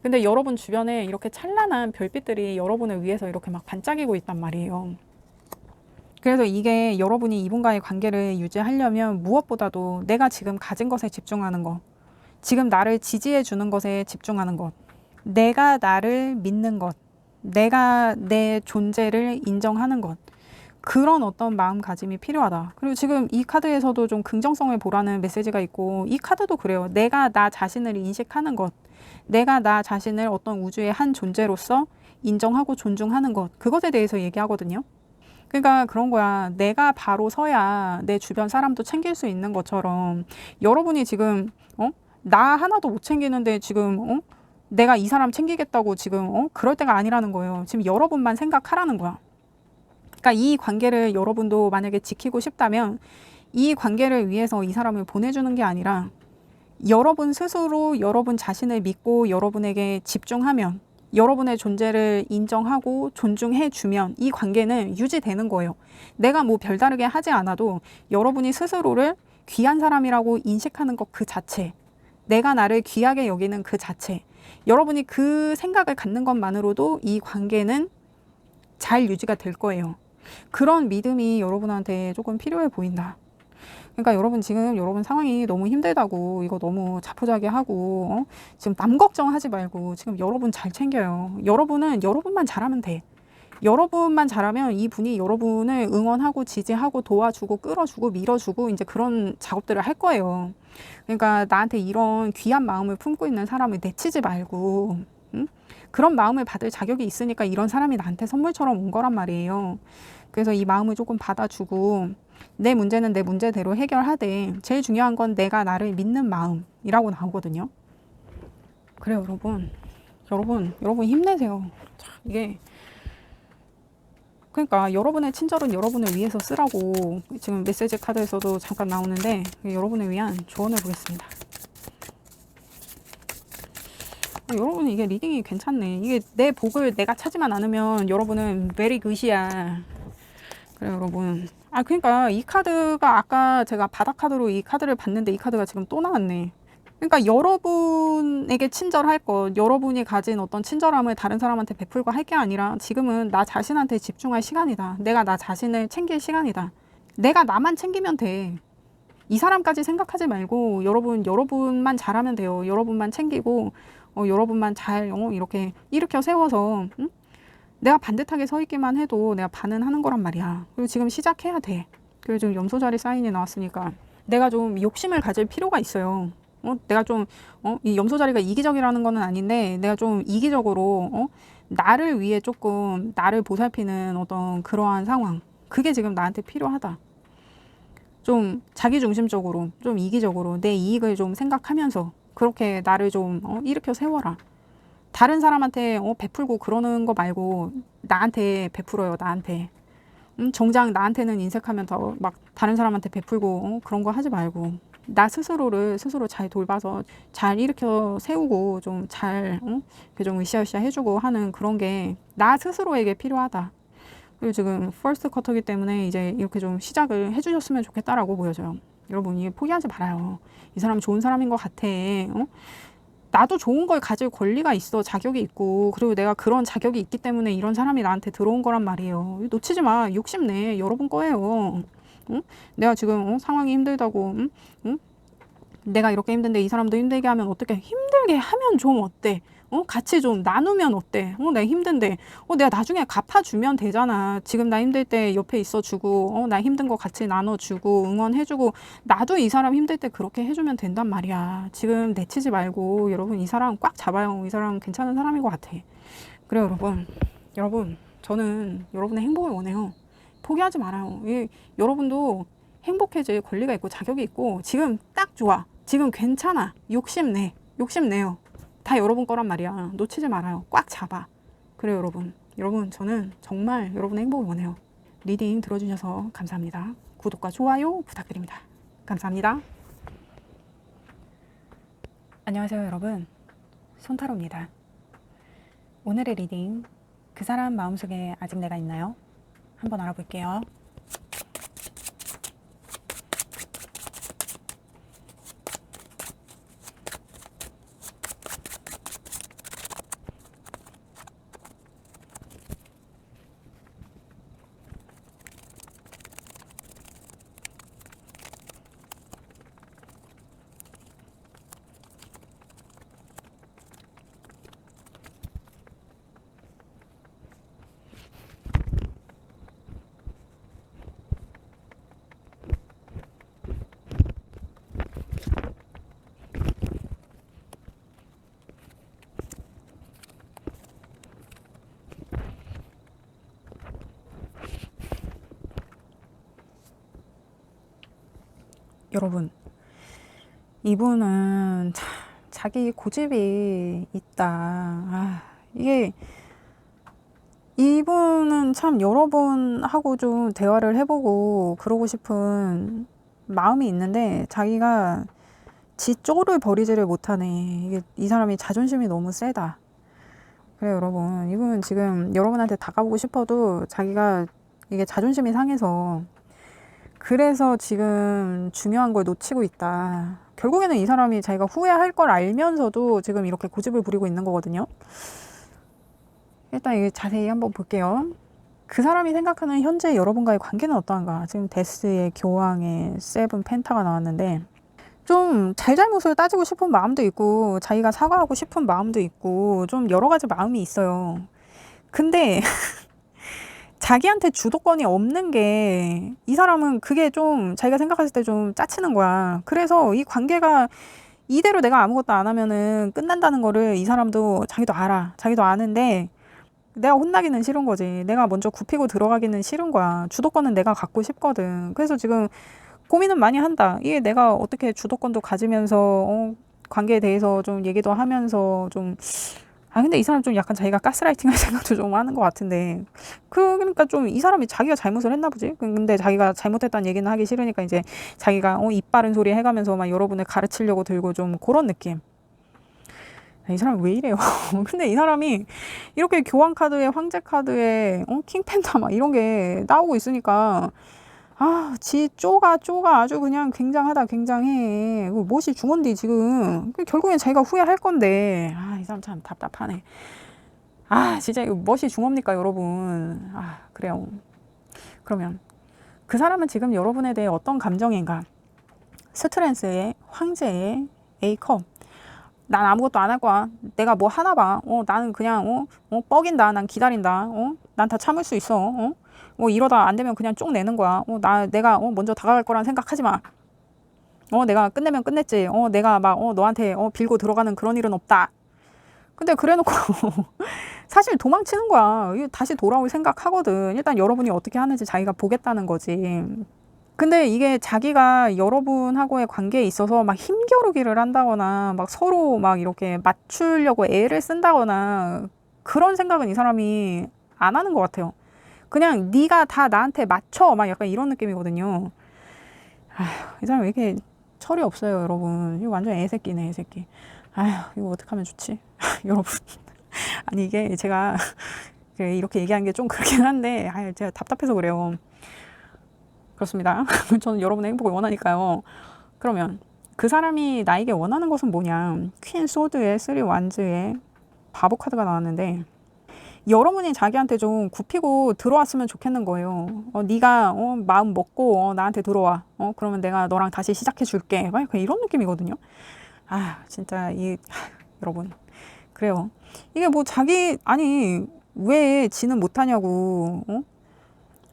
근데 여러분 주변에 이렇게 찬란한 별빛들이 여러분을 위해서 이렇게 막 반짝이고 있단 말이에요. 그래서 이게 여러분이 이분과의 관계를 유지하려면 무엇보다도 내가 지금 가진 것에 집중하는 것, 지금 나를 지지해 주는 것에 집중하는 것, 내가 나를 믿는 것, 내가 내 존재를 인정하는 것, 그런 어떤 마음가짐이 필요하다. 그리고 지금 이 카드에서도 좀 긍정성을 보라는 메시지가 있고, 이 카드도 그래요. 내가 나 자신을 인식하는 것, 내가 나 자신을 어떤 우주의 한 존재로서 인정하고 존중하는 것, 그것에 대해서 얘기하거든요. 그러니까 그런 거야. 내가 바로 서야 내 주변 사람도 챙길 수 있는 것처럼 여러분이 지금 나 하나도 못 챙기는데 지금 내가 이 사람 챙기겠다고 지금 그럴 때가 아니라는 거예요. 지금 여러분만 생각하라는 거야. 그러니까 이 관계를 여러분도 만약에 지키고 싶다면 이 관계를 위해서 이 사람을 보내주는 게 아니라 여러분 스스로 여러분 자신을 믿고 여러분에게 집중하면, 여러분의 존재를 인정하고 존중해 주면 이 관계는 유지되는 거예요. 내가 뭐 별다르게 하지 않아도 여러분이 스스로를 귀한 사람이라고 인식하는 것 그 자체, 내가 나를 귀하게 여기는 그 자체, 여러분이 그 생각을 갖는 것만으로도 이 관계는 잘 유지가 될 거예요. 그런 믿음이 여러분한테 조금 필요해 보인다. 그러니까 여러분 지금 여러분 상황이 너무 힘들다고 이거 너무 자포자기하고 지금 남 걱정하지 말고 지금 여러분 잘 챙겨요. 여러분은 여러분만 잘하면 돼. 여러분만 잘하면 이분이 여러분을 응원하고 지지하고 도와주고 끌어주고 밀어주고 이제 그런 작업들을 할 거예요. 그러니까 나한테 이런 귀한 마음을 품고 있는 사람을 내치지 말고, 응? 그런 마음을 받을 자격이 있으니까 이런 사람이 나한테 선물처럼 온 거란 말이에요. 그래서 이 마음을 조금 받아주고 내 문제는 내 문제대로 해결하되 제일 중요한 건 내가 나를 믿는 마음이라고 나오거든요. 그래요, 여러분 힘내세요. 자, 이게 그러니까 여러분의 친절은 여러분을 위해서 쓰라고 지금 메시지 카드에서도 잠깐 나오는데, 여러분을 위한 조언을 보겠습니다. 여러분 이게 리딩이 괜찮네. 이게 내 복을 내가 찾지만 않으면 여러분은 very good이야. 그래요, 여러분. 그러니까 이 카드가 아까 제가 바닥 카드로 이 카드를 봤는데 이 카드가 지금 또 나왔네. 그러니까 여러분에게 친절할 것, 여러분이 가진 어떤 친절함을 다른 사람한테 베풀고 할 게 아니라 지금은 나 자신한테 집중할 시간이다. 내가 나 자신을 챙길 시간이다. 내가 나만 챙기면 돼. 이 사람까지 생각하지 말고 여러분만 잘하면 돼요. 여러분만 챙기고 여러분만 잘 이렇게 일으켜 세워서, 응? 내가 반듯하게 서 있기만 해도 내가 반은 하는 거란 말이야. 그리고 지금 시작해야 돼. 그리고 지금 염소자리 사인이 나왔으니까 내가 좀 욕심을 가질 필요가 있어요. 내가 좀 이 염소자리가 이기적이라는 거는 아닌데 내가 좀 이기적으로 나를 위해 조금 나를 보살피는 어떤 그러한 상황, 그게 지금 나한테 필요하다. 좀 자기중심적으로, 좀 이기적으로 내 이익을 좀 생각하면서 그렇게 나를 좀 일으켜 세워라. 다른 사람한테 베풀고 그러는 거 말고 나한테 베풀어요. 나한테. 정작 나한테는 인색하면 더 막 다른 사람한테 베풀고 그런 거 하지 말고 나 스스로를 스스로 잘 돌봐서 잘 일으켜 세우고 좀 잘 좀 으쌰으쌰 해주고 하는 그런 게 나 스스로에게 필요하다. 그리고 지금 퍼스트 쿼터기 때문에 이제 이렇게 좀 시작을 해주셨으면 좋겠다라고 보여져요. 여러분 이게 포기하지 말아요. 이 사람 좋은 사람인 것 같아. 나도 좋은 걸 가질 권리가 있어. 자격이 있고. 그리고 내가 그런 자격이 있기 때문에 이런 사람이 나한테 들어온 거란 말이에요. 놓치지 마. 욕심내. 여러분 거예요. 응? 내가 지금 상황이 힘들다고 응? 내가 이렇게 힘든데 이 사람도 힘들게 하면 어떻게 힘들게 하면 좀 어때? 같이 좀 나누면 어때? 내가 힘든데 내가 나중에 갚아주면 되잖아. 지금 나 힘들 때 옆에 있어주고 나 힘든 거 같이 나눠주고 응원해주고 나도 이 사람 힘들 때 그렇게 해주면 된단 말이야. 지금 내치지 말고 여러분 이 사람 꽉 잡아요. 이 사람 괜찮은 사람인 것 같아. 그래요 여러분 저는 여러분의 행복을 원해요. 포기하지 말아요. 여러분도 행복해질 권리가 있고 자격이 있고 지금 딱 좋아. 지금 괜찮아. 욕심내요. 다 여러분 거란 말이야. 놓치지 말아요. 꽉 잡아. 그래요 여러분 저는 정말 여러분의 행복을 원해요. 리딩 들어주셔서 감사합니다. 구독과 좋아요 부탁드립니다. 감사합니다. 안녕하세요 여러분, 손타로입니다. 오늘의 리딩, 그 사람 마음속에 아직 내가 있나요? 한번 알아볼게요. 여러분, 이분은 자기 고집이 있다. 이게 이분은 참 여러분하고 좀 대화를 해보고 그러고 싶은 마음이 있는데 자기가 지 쪼를 버리지를 못하네. 이 사람이 자존심이 너무 세다. 그래요 여러분, 이분은 지금 여러분한테 다가오고 싶어도 자기가 이게 자존심이 상해서 그래서 지금 중요한 걸 놓치고 있다. 결국에는 이 사람이 자기가 후회할 걸 알면서도 지금 이렇게 고집을 부리고 있는 거거든요. 일단 이게 자세히 한번 볼게요. 그 사람이 생각하는 현재 여러분과의 관계는 어떠한가? 지금 데스의 교황의 세븐 펜타가 나왔는데 좀 잘잘못을 따지고 싶은 마음도 있고 자기가 사과하고 싶은 마음도 있고 좀 여러 가지 마음이 있어요. 근데 자기한테 주도권이 없는 게 이 사람은 그게 좀 자기가 생각했을 때 좀 짜치는 거야. 그래서 이 관계가 이대로 내가 아무것도 안 하면은 끝난다는 거를 이 사람도 자기도 알아. 자기도 아는데 내가 혼나기는 싫은 거지. 내가 먼저 굽히고 들어가기는 싫은 거야. 주도권은 내가 갖고 싶거든. 그래서 지금 고민은 많이 한다. 이게 내가 어떻게 주도권도 가지면서 관계에 대해서 좀 얘기도 하면서 좀 근데 이 사람 좀 약간 자기가 가스라이팅 할 생각도 좀 하는 것 같은데 그러니까 좀 이 사람이 자기가 잘못을 했나 보지. 근데 자기가 잘못했다는 얘기는 하기 싫으니까 이제 자기가 입 바른 소리 해가면서 막 여러분을 가르치려고 들고 좀 그런 느낌. 이 사람 왜 이래요? 근데 이 사람이 이렇게 교황 카드에 황제 카드에 킹펜타 막 이런 게 나오고 있으니까 지 쪼가 아주 그냥 굉장하다. 굉장해. 무엇이 중헌디 지금. 결국엔 자기가 후회할 건데 이 사람 참 답답하네. 진짜 이거 무엇이 중헌입니까 여러분. 그래요. 그러면 그 사람은 지금 여러분에 대해 어떤 감정인가? 스트랜스의 황제의 A컵. 난 아무것도 안 할 거야. 내가 뭐 하나 봐. 나는 그냥 뻐긴다. 난 기다린다. 난 다 참을 수 있어. 이러다 안 되면 그냥 쪽 내는 거야. 내가 먼저 다가갈 거란 생각하지 마. 내가 끝내면 끝냈지. 내가 막 너한테 빌고 들어가는 그런 일은 없다. 근데 그래놓고 사실 도망치는 거야. 다시 돌아올 생각하거든. 일단 여러분이 어떻게 하는지 자기가 보겠다는 거지. 근데 이게 자기가 여러분하고의 관계에 있어서 막 힘겨루기를 한다거나 막 서로 막 이렇게 맞추려고 애를 쓴다거나 그런 생각은 이 사람이 안 하는 것 같아요. 그냥 네가 다 나한테 맞춰 막 약간 이런 느낌이거든요. 아휴, 이 사람 왜 이렇게 철이 없어요, 여러분. 이거 완전 애새끼네, 애새끼. 아휴, 이거 어떡하면 좋지? 여러분. 아니, 이게 제가 이렇게 얘기하는 게 좀 그렇긴 한데, 아유, 제가 답답해서 그래요. 그렇습니다. 저는 여러분의 행복을 원하니까요. 그러면 그 사람이 나에게 원하는 것은 뭐냐? 퀸 소드의 3 완즈의 바보 카드가 나왔는데, 여러분이 자기한테 좀 굽히고 들어왔으면 좋겠는 거예요. 네가 마음 먹고 나한테 들어와. 그러면 내가 너랑 다시 시작해 줄게. 막 이런 느낌이거든요. 아, 진짜 여러분. 그래요. 이게 뭐 아니 왜 지는 못하냐고.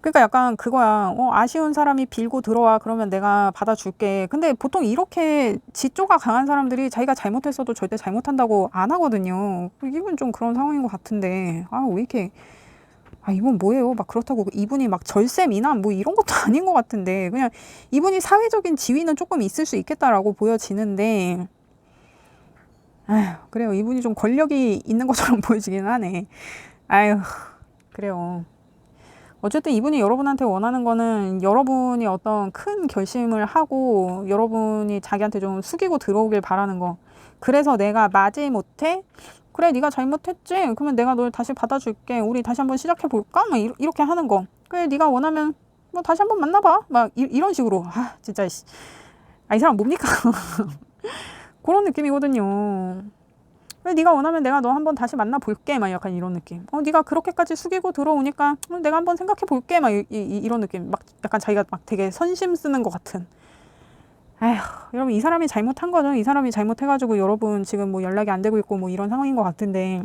그러니까 약간 그거야. 아쉬운 사람이 빌고 들어와. 그러면 내가 받아줄게. 근데 보통 이렇게 지조가 강한 사람들이 자기가 잘못했어도 절대 잘못한다고 안 하거든요. 이분 좀 그런 상황인 것 같은데. 아, 왜 이렇게. 아, 이분 뭐예요? 막 그렇다고 이분이 막 절세 미남 뭐 이런 것도 아닌 것 같은데. 그냥 이분이 사회적인 지위는 조금 있을 수 있겠다라고 보여지는데. 아휴, 그래요. 이분이 좀 권력이 있는 것처럼 보여지긴 하네. 아휴, 그래요. 어쨌든 이분이 여러분한테 원하는 거는 여러분이 어떤 큰 결심을 하고 여러분이 자기한테 좀 숙이고 들어오길 바라는 거. 그래서 내가 마지못해? 그래, 네가 잘못했지? 그러면 내가 널 다시 받아줄게. 우리 다시 한번 시작해 볼까? 막 이렇게 하는 거. 그래, 네가 원하면 뭐 다시 한번 만나봐. 막 이런 식으로. 아, 진짜. 이 사람 뭡니까? 그런 느낌이거든요. 왜 네가 원하면 내가 너 한번 다시 만나볼게 막 약간 이런 느낌. 네가 그렇게까지 숙이고 들어오니까 내가 한번 생각해 볼게 막 이런 느낌. 막 약간 자기가 막 되게 선심 쓰는 것 같은. 아휴, 여러분 이 사람이 잘못한 거죠. 이 사람이 잘못해가지고 여러분 지금 뭐 연락이 안 되고 있고 뭐 이런 상황인 것 같은데.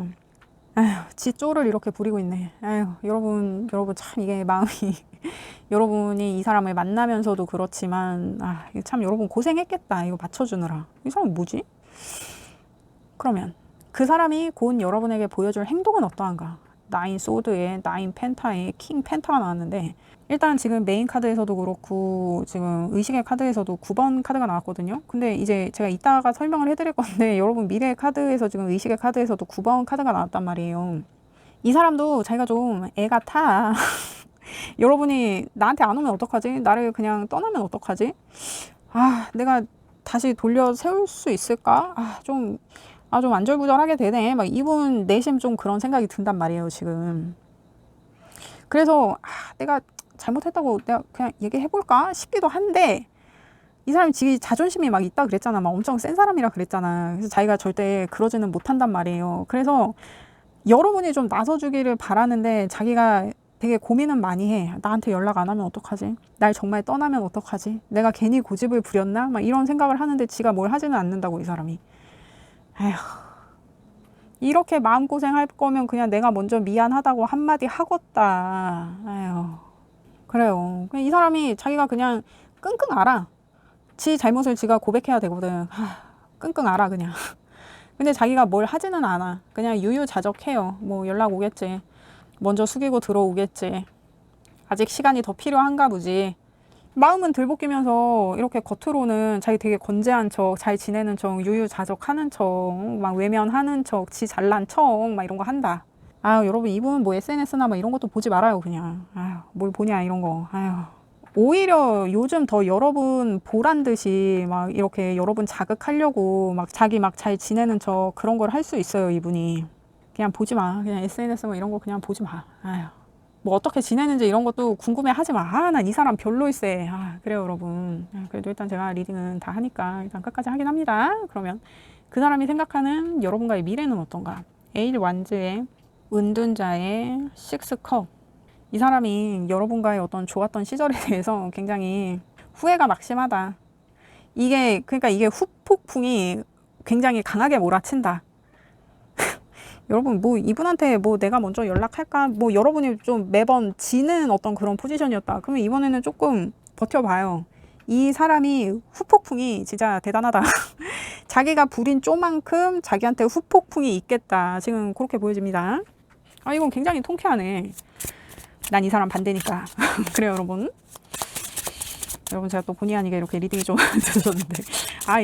아휴, 지 쪼를 이렇게 부리고 있네. 아휴, 여러분 참 이게 마음이 여러분이 이 사람을 만나면서도 그렇지만 참 여러분 고생했겠다. 이거 맞춰주느라. 이 사람 뭐지? 그러면 그 사람이 곧 여러분에게 보여줄 행동은 어떠한가? 9 소드에 9 펜타에 킹 펜타가 나왔는데 일단 지금 메인 카드에서도 그렇고 지금 의식의 카드에서도 9번 카드가 나왔거든요. 근데 이제 제가 이따가 설명을 해드릴 건데 여러분 미래의 카드에서 지금 의식의 카드에서도 9번 카드가 나왔단 말이에요. 이 사람도 자기가 좀 애가 타. 여러분이 나한테 안 오면 어떡하지? 나를 그냥 떠나면 어떡하지? 내가 다시 돌려 세울 수 있을까? 좀 안절부절하게 되네. 막 이분 내심 좀 그런 생각이 든단 말이에요, 지금. 그래서 내가 잘못했다고 내가 그냥 얘기해볼까 싶기도 한데 이 사람이 자존심이 막 있다 그랬잖아. 막 엄청 센 사람이라 그랬잖아. 그래서 자기가 절대 그러지는 못한단 말이에요. 그래서 여러분이 좀 나서주기를 바라는데 자기가 되게 고민은 많이 해. 나한테 연락 안 하면 어떡하지? 날 정말 떠나면 어떡하지? 내가 괜히 고집을 부렸나? 막 이런 생각을 하는데 지가 뭘 하지는 않는다고, 이 사람이. 에휴, 이렇게 마음고생 할 거면 그냥 내가 먼저 미안하다고 한마디 하겠다. 에휴, 그래요. 이 사람이 자기가 그냥 끙끙 앓아. 지 잘못을 지가 고백해야 되거든. 끙끙 앓아, 그냥. 근데 자기가 뭘 하지는 않아. 그냥 유유자적해요. 뭐 연락 오겠지. 먼저 숙이고 들어오겠지. 아직 시간이 더 필요한가 보지. 마음은 들볶이면서 이렇게 겉으로는 자기 되게 건재한 척, 잘 지내는 척, 유유자적하는 척, 막 외면하는 척, 지 잘난 척, 막 이런 거 한다. 여러분 이분 뭐 SNS나 막 이런 것도 보지 말아요, 그냥. 뭘 보냐 이런 거. 오히려 요즘 더 여러분 보란 듯이 막 이렇게 여러분 자극하려고 막 자기 막 잘 지내는 척 그런 걸 할 수 있어요, 이분이. 그냥 보지 마. 그냥 SNS 뭐 이런 거 그냥 보지 마. 뭐 어떻게 지내는지 이런 것도 궁금해 하지 마. 난 이 사람 별로일세. 그래요, 여러분. 그래도 일단 제가 리딩은 다 하니까 일단 끝까지 하긴 합니다. 그러면 그 사람이 생각하는 여러분과의 미래는 어떤가? 8 완즈의 은둔자의 6 컵. 이 사람이 여러분과의 어떤 좋았던 시절에 대해서 굉장히 후회가 막심하다. 그러니까 이게 후폭풍이 굉장히 강하게 몰아친다. 여러분 뭐 이분한테 뭐 내가 먼저 연락할까? 뭐 여러분이 좀 매번 지는 어떤 그런 포지션이었다. 그러면 이번에는 조금 버텨봐요. 이 사람이 후폭풍이 진짜 대단하다. 자기가 부린 쪼만큼 자기한테 후폭풍이 있겠다. 지금 그렇게 보여집니다. 이건 굉장히 통쾌하네. 난 이 사람 반대니까. 그래요, 여러분. 여러분 제가 또 본의 아니게 이렇게 리딩이 좀 늦었는데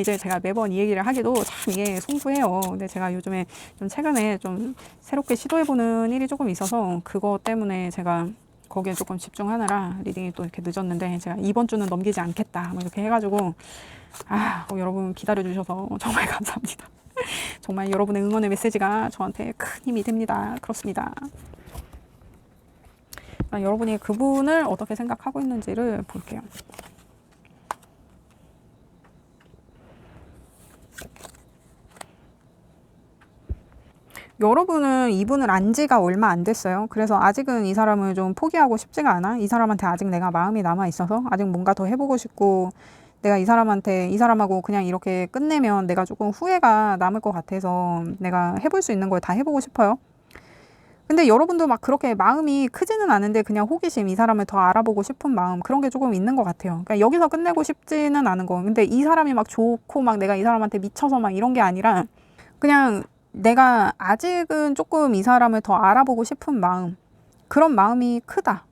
이제 제가 매번 이 얘기를 하기도 참 이게 송구해요. 근데 제가 요즘에 좀 최근에 좀 새롭게 시도해보는 일이 조금 있어서 그거 때문에 제가 거기에 조금 집중하느라 리딩이 또 이렇게 늦었는데 제가 이번 주는 넘기지 않겠다 뭐 이렇게 해가지고 여러분 기다려주셔서 정말 감사합니다. 정말 여러분의 응원의 메시지가 저한테 큰 힘이 됩니다. 그렇습니다. 여러분이 그분을 어떻게 생각하고 있는지를 볼게요. 여러분은 이분을 안 지가 얼마 안 됐어요. 그래서 아직은 이 사람을 좀 포기하고 싶지가 않아. 이 사람한테 아직 내가 마음이 남아 있어서 아직 뭔가 더 해보고 싶고, 내가 이 사람하고 그냥 이렇게 끝내면 내가 조금 후회가 남을 것 같아서 내가 해볼 수 있는 걸 다 해보고 싶어요. 근데 여러분도 막 그렇게 마음이 크지는 않은데 그냥 호기심, 이 사람을 더 알아보고 싶은 마음, 그런 게 조금 있는 것 같아요. 그러니까 여기서 끝내고 싶지는 않은 거. 근데 이 사람이 막 좋고 막 내가 이 사람한테 미쳐서 막 이런 게 아니라 그냥 내가 아직은 조금 이 사람을 더 알아보고 싶은 마음, 그런 마음이 크다.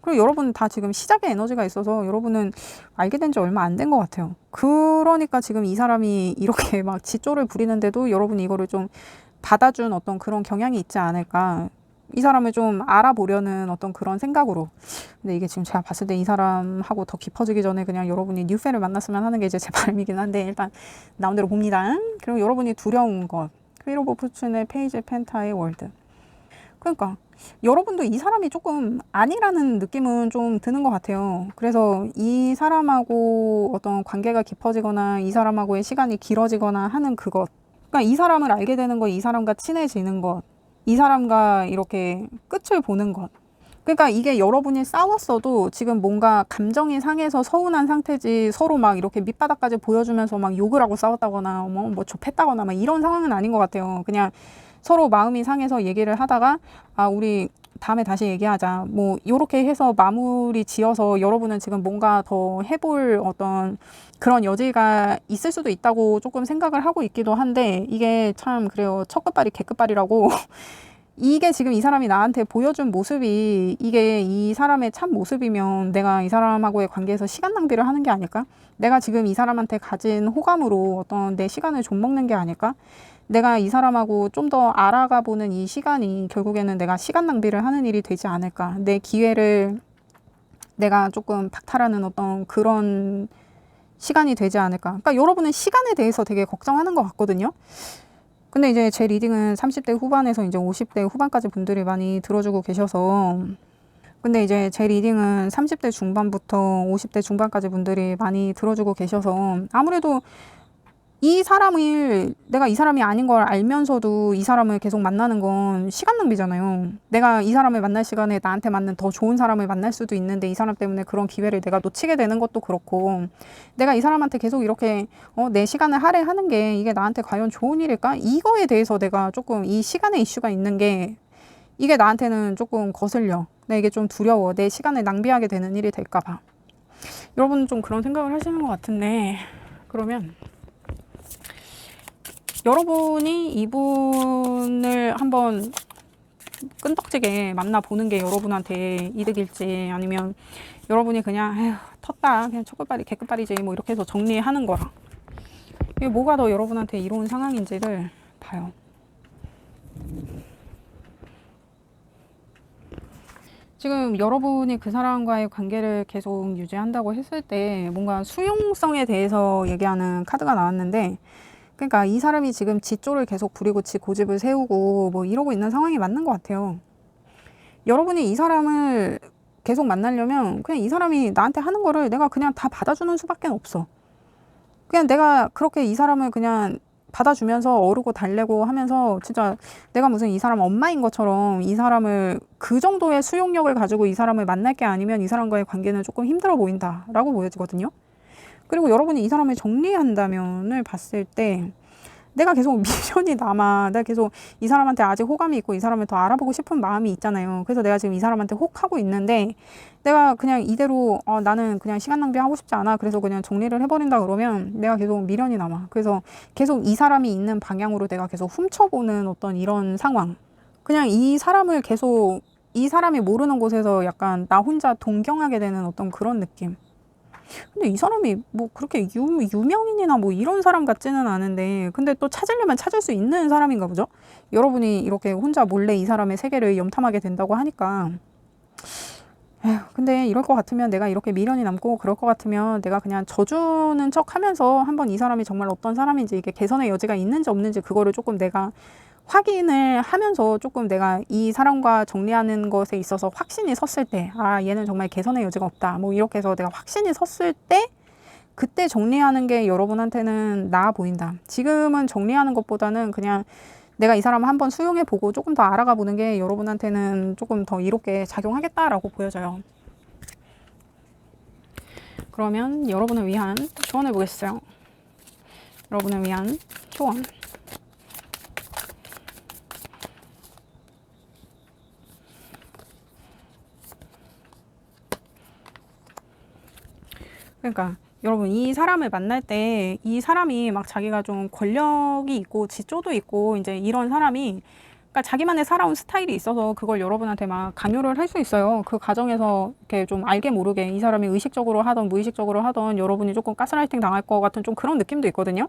그리고 여러분 다 지금 시작의 에너지가 있어서 여러분은 알게 된 지 얼마 안 된 것 같아요. 그러니까 지금 이 사람이 이렇게 막 지조를 부리는데도 여러분이 이거를 좀 받아준 어떤 그런 경향이 있지 않을까. 이 사람을 좀 알아보려는 어떤 그런 생각으로. 근데 이게 지금 제가 봤을 때 이 사람하고 더 깊어지기 전에 그냥 여러분이 뉴페를 만났으면 하는 게 이제 제 바람이긴 한데, 일단 나온 대로 봅니다. 그리고 여러분이 두려운 것, 휠 오브 포춘의 페이지 펜타의 월드. 그러니까 여러분도 이 사람이 조금 아니라는 느낌은 좀 드는 것 같아요. 그래서 이 사람하고 어떤 관계가 깊어지거나 이 사람하고의 시간이 길어지거나 하는 그것, 그러니까 이 사람을 알게 되는 것, 이 사람과 친해지는 것, 이 사람과 이렇게 끝을 보는 것. 그러니까 이게 여러분이 싸웠어도 지금 뭔가 감정이 상해서 서운한 상태지, 서로 막 이렇게 밑바닥까지 보여주면서 막 욕을 하고 싸웠다거나 뭐 좁혔다거나 막 이런 상황은 아닌 것 같아요. 그냥 서로 마음이 상해서 얘기를 하다가 우리 다음에 다시 얘기하자, 뭐 이렇게 해서 마무리 지어서 여러분은 지금 뭔가 더 해볼 어떤 그런 여지가 있을 수도 있다고 조금 생각을 하고 있기도 한데, 이게 참 그래요. 첫 끝발이 개끝발이라고 이게 지금 이 사람이 나한테 보여준 모습이 이게 이 사람의 참 모습이면 내가 이 사람하고의 관계에서 시간 낭비를 하는 게 아닐까? 내가 지금 이 사람한테 가진 호감으로 어떤 내 시간을 좀 먹는 게 아닐까? 내가 이 사람하고 좀 더 알아가 보는 이 시간이 결국에는 내가 시간 낭비를 하는 일이 되지 않을까? 내 기회를 내가 조금 박탈하는 어떤 그런 시간이 되지 않을까? 그러니까 여러분은 시간에 대해서 되게 걱정하는 것 같거든요. 근데 이제 제 리딩은 30대 후반에서 이제 50대 후반까지 분들이 많이 들어주고 계셔서, 근데 이제 제 리딩은 30대 중반부터 50대 중반까지 분들이 많이 들어주고 계셔서, 아무래도 이 사람을, 내가 이 사람이 아닌 걸 알면서도 이 사람을 계속 만나는 건 시간 낭비잖아요. 내가 이 사람을 만날 시간에 나한테 맞는 더 좋은 사람을 만날 수도 있는데 이 사람 때문에 그런 기회를 내가 놓치게 되는 것도 그렇고, 내가 이 사람한테 계속 이렇게 내 시간을 할애하는 게 이게 나한테 과연 좋은 일일까? 이거에 대해서 내가 조금 이 시간의 이슈가 있는 게 이게 나한테는 조금 거슬려. 이게 좀 두려워. 내 시간을 낭비하게 되는 일이 될까 봐. 여러분은 좀 그런 생각을 하시는 것 같은데, 그러면 여러분이 이분을 한번 끈덕지게 만나보는 게 여러분한테 이득일지, 아니면 여러분이 그냥 에휴 텄다 그냥 첫끝발이 개끝발이지 뭐 이렇게 해서 정리하는 거라, 이게 뭐가 더 여러분한테 이로운 상황인지를 봐요. 지금 여러분이 그 사람과의 관계를 계속 유지한다고 했을 때 뭔가 수용성에 대해서 얘기하는 카드가 나왔는데, 그러니까 이 사람이 지금 지조를 계속 부리고 지 고집을 세우고 뭐 이러고 있는 상황이 맞는 것 같아요. 여러분이 이 사람을 계속 만나려면 그냥 이 사람이 나한테 하는 거를 내가 그냥 다 받아주는 수밖에 없어. 그냥 내가 그렇게 이 사람을 그냥 받아주면서 어르고 달래고 하면서 진짜 내가 무슨 이 사람 엄마인 것처럼 이 사람을 그 정도의 수용력을 가지고 이 사람을 만날 게 아니면 이 사람과의 관계는 조금 힘들어 보인다라고 보여지거든요. 그리고 여러분이 이 사람을 정리한다면을 봤을 때 내가 계속 미련이 남아. 내가 계속 이 사람한테 아직 호감이 있고 이 사람을 더 알아보고 싶은 마음이 있잖아요. 그래서 내가 지금 이 사람한테 혹하고 있는데, 내가 그냥 이대로 나는 그냥 시간 낭비하고 싶지 않아. 그래서 그냥 정리를 해버린다 그러면 내가 계속 미련이 남아. 그래서 계속 이 사람이 있는 방향으로 내가 계속 훔쳐보는 어떤 이런 상황. 그냥 이 사람을 계속 이 사람이 모르는 곳에서 약간 나 혼자 동경하게 되는 어떤 그런 느낌. 근데 이 사람이 뭐 그렇게 유명인이나 뭐 이런 사람 같지는 않은데, 근데 또 찾으려면 찾을 수 있는 사람인가 보죠? 여러분이 이렇게 혼자 몰래 이 사람의 세계를 염탐하게 된다고 하니까 에휴, 근데 이럴 것 같으면 내가 이렇게 미련이 남고 그럴 것 같으면 내가 그냥 져주는 척 하면서 한번 이 사람이 정말 어떤 사람인지 이게 개선의 여지가 있는지 없는지 그거를 조금 내가 확인을 하면서 조금 내가 이 사람과 정리하는 것에 있어서 확신이 섰을 때, 아, 얘는 정말 개선의 여지가 없다. 뭐 이렇게 해서 내가 확신이 섰을 때 그때 정리하는 게 여러분한테는 나아 보인다. 지금은 정리하는 것보다는 그냥 내가 이 사람을 한번 수용해 보고 조금 더 알아가 보는 게 여러분한테는 조금 더 이롭게 작용하겠다라고 보여져요. 그러면 여러분을 위한 조언을 보겠어요. 여러분을 위한 조언. 그러니까 여러분 이 사람을 만날 때 이 사람이 막 자기가 좀 권력이 있고 지조도 있고 이제 이런 사람이 그러니까 자기만의 살아온 스타일이 있어서 그걸 여러분한테 막 강요를 할 수 있어요. 그 과정에서 이렇게 좀 알게 모르게 이 사람이 의식적으로 하던 무의식적으로 하던 여러분이 조금 가스라이팅 당할 것 같은 좀 그런 느낌도 있거든요.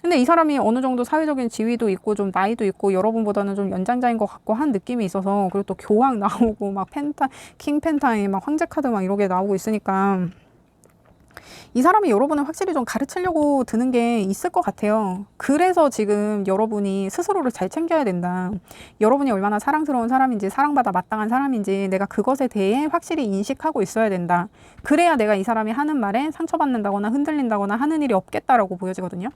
근데 이 사람이 어느 정도 사회적인 지위도 있고 좀 나이도 있고 여러분보다는 좀 연장자인 것 같고 한 느낌이 있어서 그리고 또 교황 나오고 막 킹 펜타인 막 황제 카드 막 이렇게 나오고 있으니까 이 사람이 여러분을 확실히 좀 가르치려고 드는 게 있을 것 같아요. 그래서 지금 여러분이 스스로를 잘 챙겨야 된다. 여러분이 얼마나 사랑스러운 사람인지 사랑받아 마땅한 사람인지 내가 그것에 대해 확실히 인식하고 있어야 된다. 그래야 내가 이 사람이 하는 말에 상처받는다거나 흔들린다거나 하는 일이 없겠다라고 보여지거든요.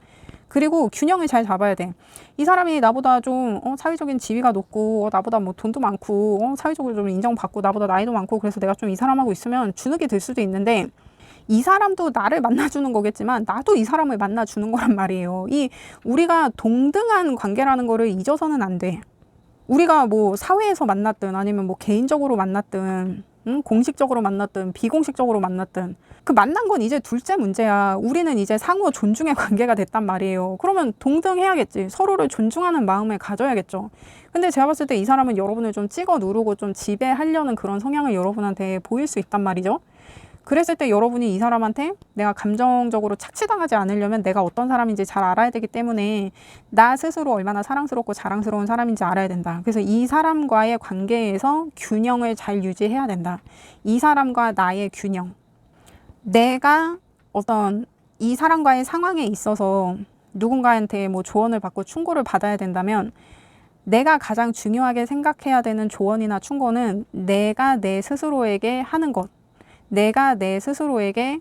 그리고 균형을 잘 잡아야 돼. 이 사람이 나보다 좀 사회적인 지위가 높고 나보다 뭐 돈도 많고 사회적으로 좀 인정받고 나보다 나이도 많고 그래서 내가 좀 이 사람하고 있으면 주눅이 들 수도 있는데 이 사람도 나를 만나주는 거겠지만 나도 이 사람을 만나주는 거란 말이에요. 우리가 동등한 관계라는 거를 잊어서는 안 돼. 우리가 뭐 사회에서 만났든 아니면 뭐 개인적으로 만났든 공식적으로 만났든 비공식적으로 만났든 그 만난 건 이제 둘째 문제야. 우리는 이제 상호 존중의 관계가 됐단 말이에요. 그러면 동등해야겠지. 서로를 존중하는 마음을 가져야겠죠. 근데 제가 봤을 때 이 사람은 여러분을 좀 찍어 누르고 좀 지배하려는 그런 성향을 여러분한테 보일 수 있단 말이죠. 그랬을 때 여러분이 이 사람한테 내가 감정적으로 착취당하지 않으려면 내가 어떤 사람인지 잘 알아야 되기 때문에 나 스스로 얼마나 사랑스럽고 자랑스러운 사람인지 알아야 된다. 그래서 이 사람과의 관계에서 균형을 잘 유지해야 된다. 이 사람과 나의 균형. 내가 어떤 이 사람과의 상황에 있어서 누군가한테 뭐 조언을 받고 충고를 받아야 된다면 내가 가장 중요하게 생각해야 되는 조언이나 충고는 내가 내 스스로에게 하는 것. 내가 내 스스로에게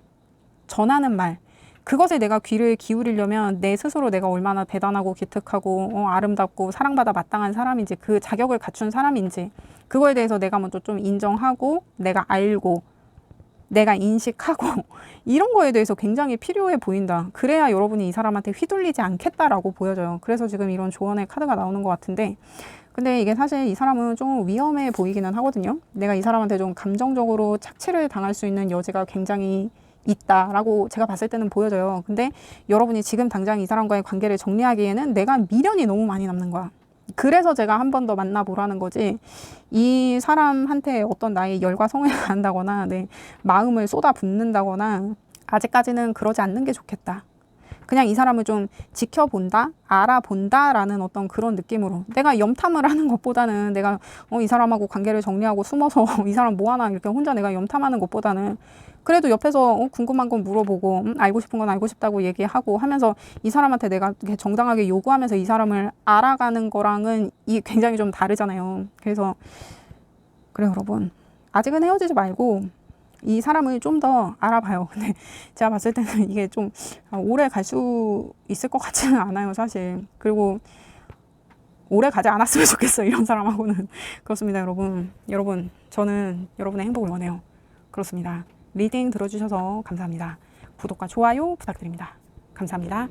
전하는 말, 그것에 내가 귀를 기울이려면 내 스스로 내가 얼마나 대단하고 기특하고 아름답고 사랑받아 마땅한 사람인지 그 자격을 갖춘 사람인지 그거에 대해서 내가 먼저 좀 인정하고 내가 알고 내가 인식하고 이런 거에 대해서 굉장히 필요해 보인다. 그래야 여러분이 이 사람한테 휘둘리지 않겠다라고 보여져요. 그래서 지금 이런 조언의 카드가 나오는 것 같은데 근데 이게 사실 이 사람은 좀 위험해 보이기는 하거든요. 내가 이 사람한테 좀 감정적으로 착취를 당할 수 있는 여지가 굉장히 있다라고 제가 봤을 때는 보여져요. 근데 여러분이 지금 당장 이 사람과의 관계를 정리하기에는 내가 미련이 너무 많이 남는 거야. 그래서 제가 한 번 더 만나보라는 거지 이 사람한테 어떤 나의 열과 성을 다한다거나 내 마음을 쏟아붓는다거나 아직까지는 그러지 않는 게 좋겠다. 그냥 이 사람을 좀 지켜본다, 알아본다라는 어떤 그런 느낌으로 내가 염탐을 하는 것보다는 내가 이 사람하고 관계를 정리하고 숨어서 이 사람 뭐 하나 이렇게 혼자 내가 염탐하는 것보다는 그래도 옆에서 궁금한 건 물어보고 알고 싶은 건 알고 싶다고 얘기하고 하면서 이 사람한테 내가 이렇게 정당하게 요구하면서 이 사람을 알아가는 거랑은 이 굉장히 좀 다르잖아요. 그래서 그래 여러분 아직은 헤어지지 말고 이 사람을 좀 더 알아봐요. 근데 제가 봤을 때는 이게 좀 오래 갈 수 있을 것 같지는 않아요, 사실. 그리고 오래 가지 않았으면 좋겠어요, 이런 사람하고는. 그렇습니다, 여러분. 여러분, 저는 여러분의 행복을 원해요. 그렇습니다. 리딩 들어주셔서 감사합니다. 구독과 좋아요 부탁드립니다. 감사합니다.